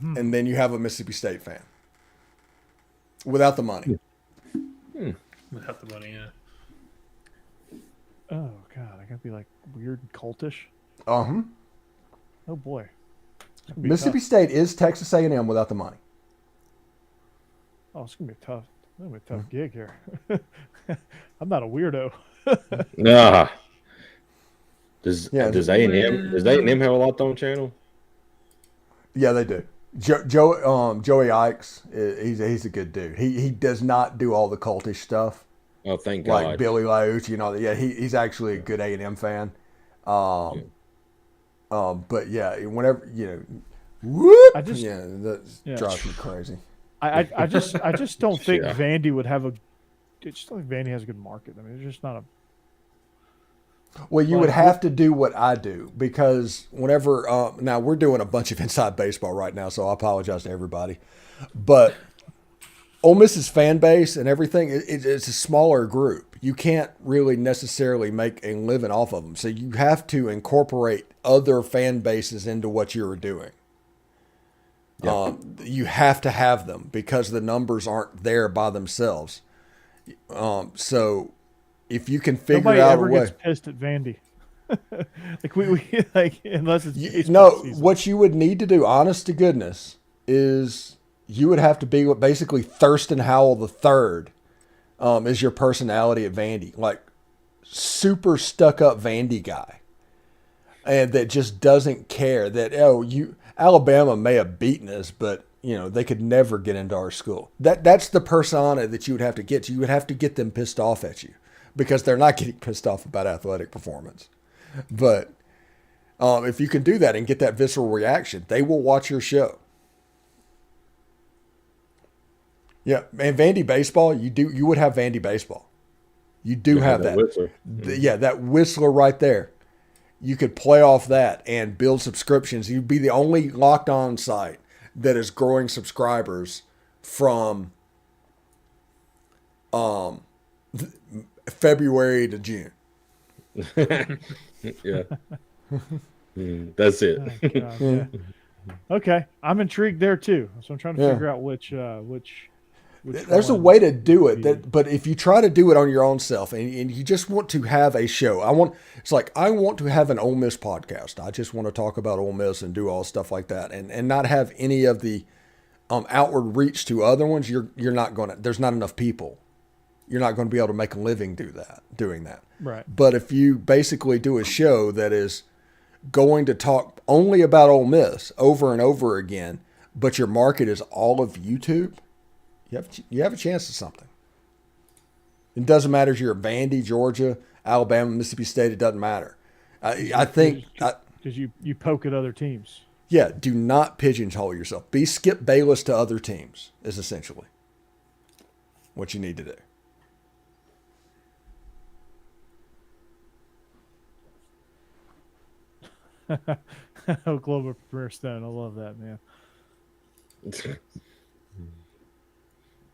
And then you have a Mississippi State fan. Without the money. Without the money, yeah. Oh, God. I got to be like weird and cultish. Uh-huh. Oh, boy. Mississippi State is Texas A&M without the money. Oh, it's going to be a tough gig here. I'm not a weirdo. Nah. Does A&M have a Locked-On channel? Yeah, they do. Joey Ikes, he's a good dude. He does not do all the cultish stuff. Oh, thank God. Like Billy Loach, Yeah, he's actually a good A&M fan. But yeah, whenever whoop, that drives me crazy. I just don't think Vandy would have I just don't think Vandy has a good market. I mean, it's just not a. Well, you would have to do what I do because whenever now we're doing a bunch of inside baseball right now, so I apologize to everybody. But Ole Miss's fan base and everything, it's a smaller group. You can't really necessarily make a living off of them. So you have to incorporate other fan bases into what you're doing. Yep. You have to have them because the numbers aren't there by themselves. So if you can figure Nobody out ever a way. gets pissed at Vandy. Unless it's season. What you would need to do, honest to goodness, is you would have to be what basically Thurston Howell III is your personality at Vandy, like super stuck up Vandy guy, and that just doesn't care that Alabama may have beaten us, but they could never get into our school. That's the persona that you would have to get to. You would have to get them pissed off at you. Because they're not getting pissed off about athletic performance. But if you can do that and get that visceral reaction, they will watch your show. Yeah, and Vandy baseball, you would have Vandy baseball. You do have that. Whistler. Yeah, that Whistler right there. You could play off that and build subscriptions. You'd be the only Locked On site that is growing subscribers from February to June. Yeah. That's it. Oh, God, yeah. Okay, I'm intrigued there too. So I'm trying to figure out which There's a way to do it, but if you try to do it on your own self and you just want to have a show, I want to have an Ole Miss podcast. I just want to talk about Ole Miss and do all stuff like that, and not have any of the outward reach to other ones. You're not going to. There's not enough people. You're not going to be able to make a living doing that. Right. But if you basically do a show that is going to talk only about Ole Miss over and over again, but your market is all of YouTube, you have a chance at something. It doesn't matter if you're at Vandy, Georgia, Alabama, Mississippi State. It doesn't matter. I think because you poke at other teams. Yeah, do not pigeonhole yourself. Be Skip Bayless to other teams is essentially what you need to do. Oklahoma Premier Stone. I love that, man.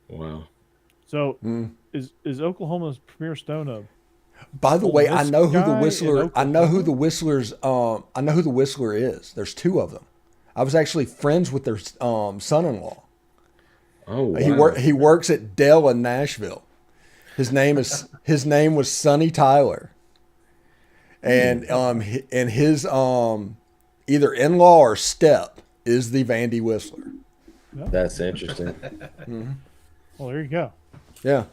Wow. So is Oklahoma's Premier Stone a? By the way, I know who the guy Whistler. in I know who the Whistler's. I know who the Whistler is. There's two of them. I was actually friends with their son-in-law. Oh, wow. He works at Dell in Nashville. His name was Sonny Tyler. And his either in-law or step is the Vandy Whistler. That's interesting. Well, there you go. Yeah.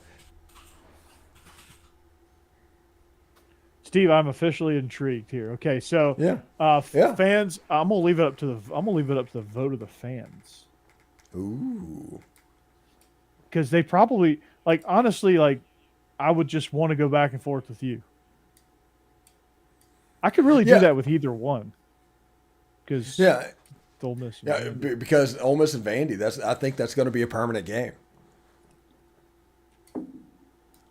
Steve, I'm officially intrigued here. Okay, so fans, I'm gonna leave it up to the vote of the fans. Ooh. Because they probably honestly I would just want to go back and forth with you. I could really do that with either one. Because Ole Miss. Because Ole Miss and Vandy. I think that's going to be a permanent game.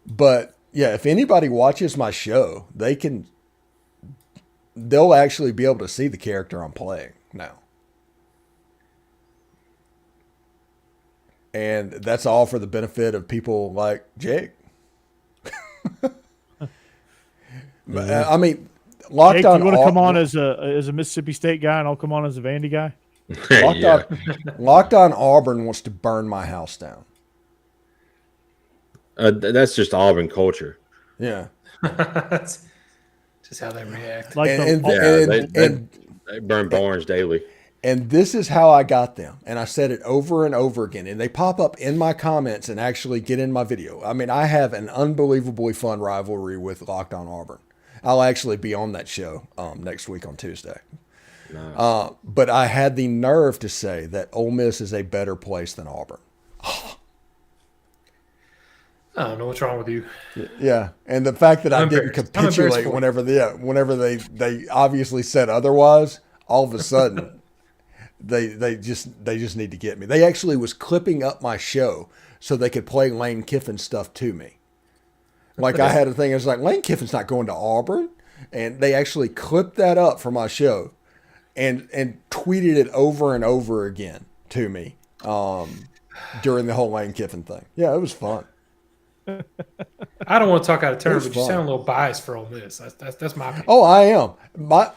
But if anybody watches my show, they'll actually be able to see the character I'm playing now. And that's all for the benefit of people like Jake. I mean, Jake, you want to come on as a Mississippi State guy, and I'll come on as a Vandy guy? Locked on Auburn wants to burn my house down. That's just Auburn culture. Yeah. That's just how they react. They burn barns daily. And this is how I got them. And I said it over and over again. And they pop up in my comments and actually get in my video. I mean, I have an unbelievably fun rivalry with Locked on Auburn. I'll actually be on that show next week on Tuesday. Nice. But I had the nerve to say that Ole Miss is a better place than Auburn. I don't know what's wrong with you. Yeah, and the fact that I didn't capitulate whenever they obviously said otherwise, all of a sudden they just need to get me. They actually was clipping up my show so they could play Lane Kiffin stuff to me. Like I had a thing, it was like, Lane Kiffin's not going to Auburn. And they actually clipped that up for my show and tweeted it over and over again to me during the whole Lane Kiffin thing. Yeah, it was fun. I don't want to talk out of turn, but you sound a little biased for Ole Miss. That's my opinion. Oh, I am.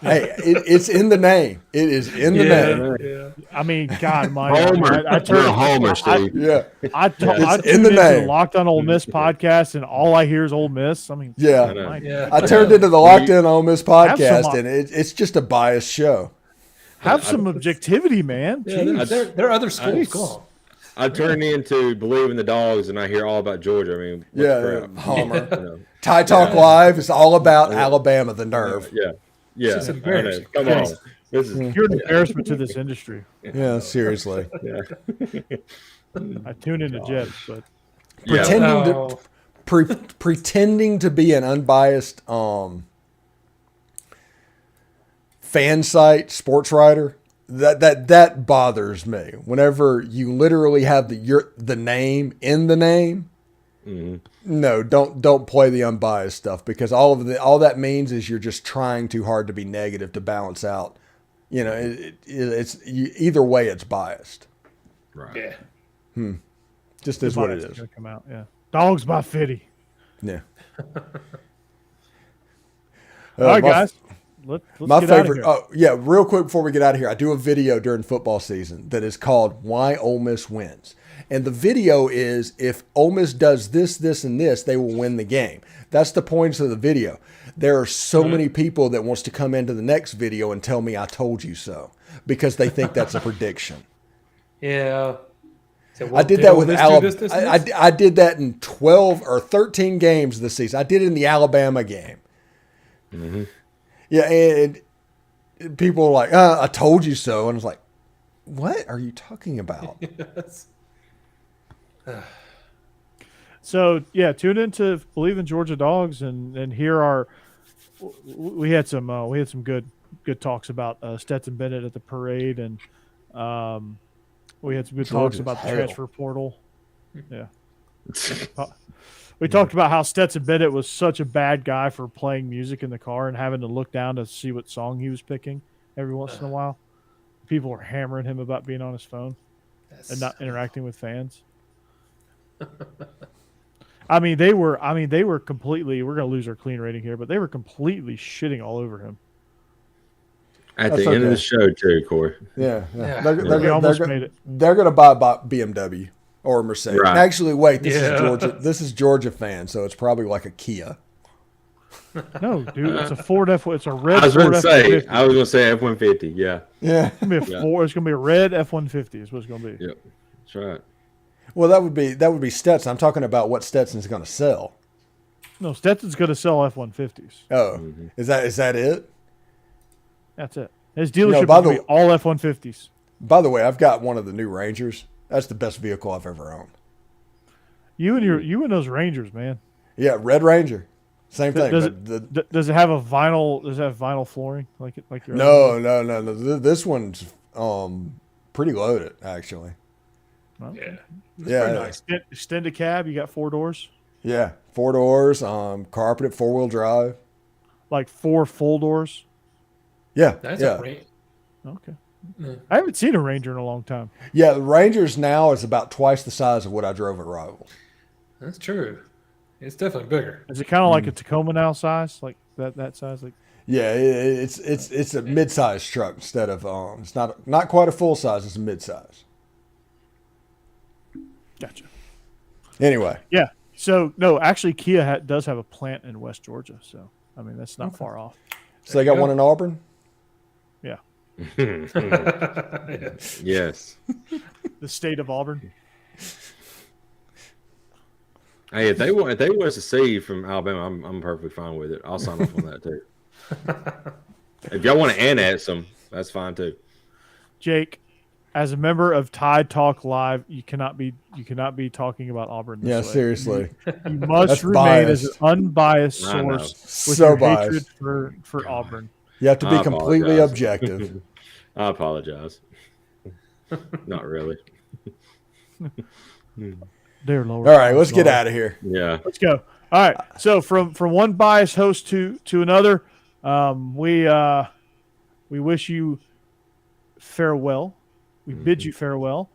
It's in the name. It is in the name. Yeah. I mean, God, my Homer. You're a Homer, Steve. I tuned into the Locked on Ole Miss podcast, and all I hear is Ole Miss. I mean, I turned into the Locked on Ole Miss podcast, and it's just a biased show. Have some objectivity, man. Yeah, there are other schools. Go on. I turned into Bleav In the Dogs, and I hear all about Georgia. I mean, Homer. Tie Talk Live is all about Alabama, the nerve. Yeah. It's embarrassing. Come on. You're an embarrassment to this industry. Yeah, seriously. I tune into Jeb, but pretending to be an unbiased fan site sports writer. That bothers me. Whenever you literally have the name in the name, no, don't play the unbiased stuff, because all that means is you're just trying too hard to be negative to balance out. You know, either way it's biased. Right. Yeah. Just is what it is. Come out. Yeah. Dogs by Fitty. Yeah. All right, guys. Let's my get favorite. Out of here. Real quick before we get out of here, I do a video during football season that is called "Why Ole Miss Wins," and the video is if Ole Miss does this, this, and this, they will win the game. That's the points of the video. There are so many people that wants to come into the next video and tell me I told you so, because they think that's a prediction. Yeah. So I did that with Alabama. I did that in 12 or 13 games this season. I did it in the Alabama game. Mm-hmm. Yeah, and people are like, I told you so. And I was like, what are you talking about? So, tune into Bleav In Georgia Dawgs and hear we had some good talks about Stetson Bennett at the parade, and we had some good talks about the transfer portal. Yeah. We talked about how Stetson Bennett was such a bad guy for playing music in the car and having to look down to see what song he was picking every once in a while. People were hammering him about being on his phone and not interacting with fans. They were completely, we're going to lose our clean rating here, but they were completely shitting all over him. At the end of the show, too, Corey. Yeah. They're going to buy BMW. Or Mercedes. Right. Actually, wait. This is Georgia. This is Georgia fan, so it's probably like a Kia. No, dude, it's a Ford F. It's a red. I was going to say F-150. Yeah. Yeah. It's gonna be It's gonna be a red F-150. Is what it's gonna be. Yep. That's right. Well, that would be Stetson. I'm talking about what Stetson's going to sell. No, Stetson's going to sell F-150s. Oh, is that it? That's it. His dealership by will the- be all F-150s. By the way, I've got one of the new Rangers. That's the best vehicle I've ever owned. You and those Rangers, man. Yeah, Red Ranger. Same thing. Does but does it have a vinyl? Does it have vinyl flooring like your? no. This one's pretty loaded, actually. Well, Yeah. Yeah, nice. Extended cab. You got 4 doors. yeah. 4 doors, carpeted, 4-wheel drive. Like 4 full doors. Yeah, That's yeah. a great. Okay. Mm. I haven't seen a Ranger in a long time. Yeah, the Rangers now is about twice the size of what I drove at Rivals. That's true. It's definitely bigger. Is it kind of like a Tacoma now size, like that size? Like Yeah, it's a mid-size truck instead of it's not quite a full size. It's a mid-size. gotcha. Anyway, Yeah. So no, actually, Kia does have a plant in West Georgia. So I mean, that's not far off. so they got one in Auburn. Yeah. Yes. The state of Auburn. Hey, if they want us to see from Alabama, I'm perfectly fine with it. I'll sign off on that too. If y'all want to annex them, that's fine too. Jake, as a member of Tide Talk Live, you cannot be talking about Auburn this Yeah, way. seriously. You must That's remain as an biased. unbiased I know. source with So your biased. hatred for Auburn. You have to be I completely apologize. objective. I apologize. Not really. Dear Lord. All right, let's get out of here. Yeah. Let's go. All right. So from one biased host to another, we wish you farewell. We bid you farewell.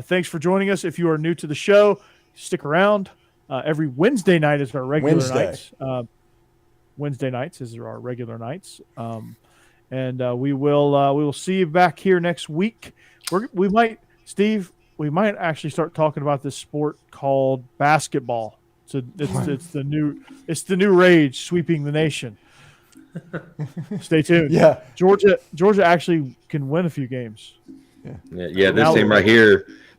Thanks for joining us. If you are new to the show, stick around. Every Wednesday night is our regular nights. Wednesday nights is our regular nights. And we will see you back here next week. We might actually start talking about this sport called basketball. So it's the new rage sweeping the nation. Stay tuned. Yeah. Georgia actually can win a few games. Yeah.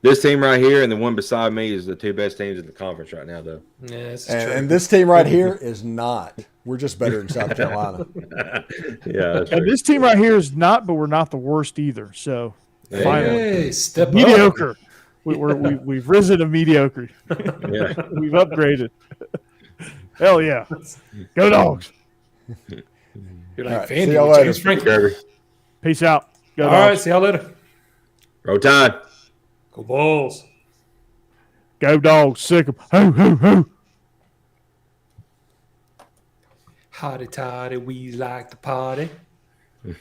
This team right here, and the one beside me is the 2 best teams in the conference right now, though. Yeah, this is true. And this team right here is not. We're just better in South Carolina. Yeah. That's And right. this team right here is not, but we're not the worst either. So finally, Hey, step up. mediocre. We've risen to mediocre. Yeah. We've upgraded. Hell yeah. Go Dogs. You're All like right, see Vandy y'all with later. James Franklin. Kirby. Peace out. Go All Dogs. right, see y'all later. Roll Tide. Go Bulls. Go Dogs. Sick 'em. Hoo, hoo, hoo. Hotty toddy, we like to party.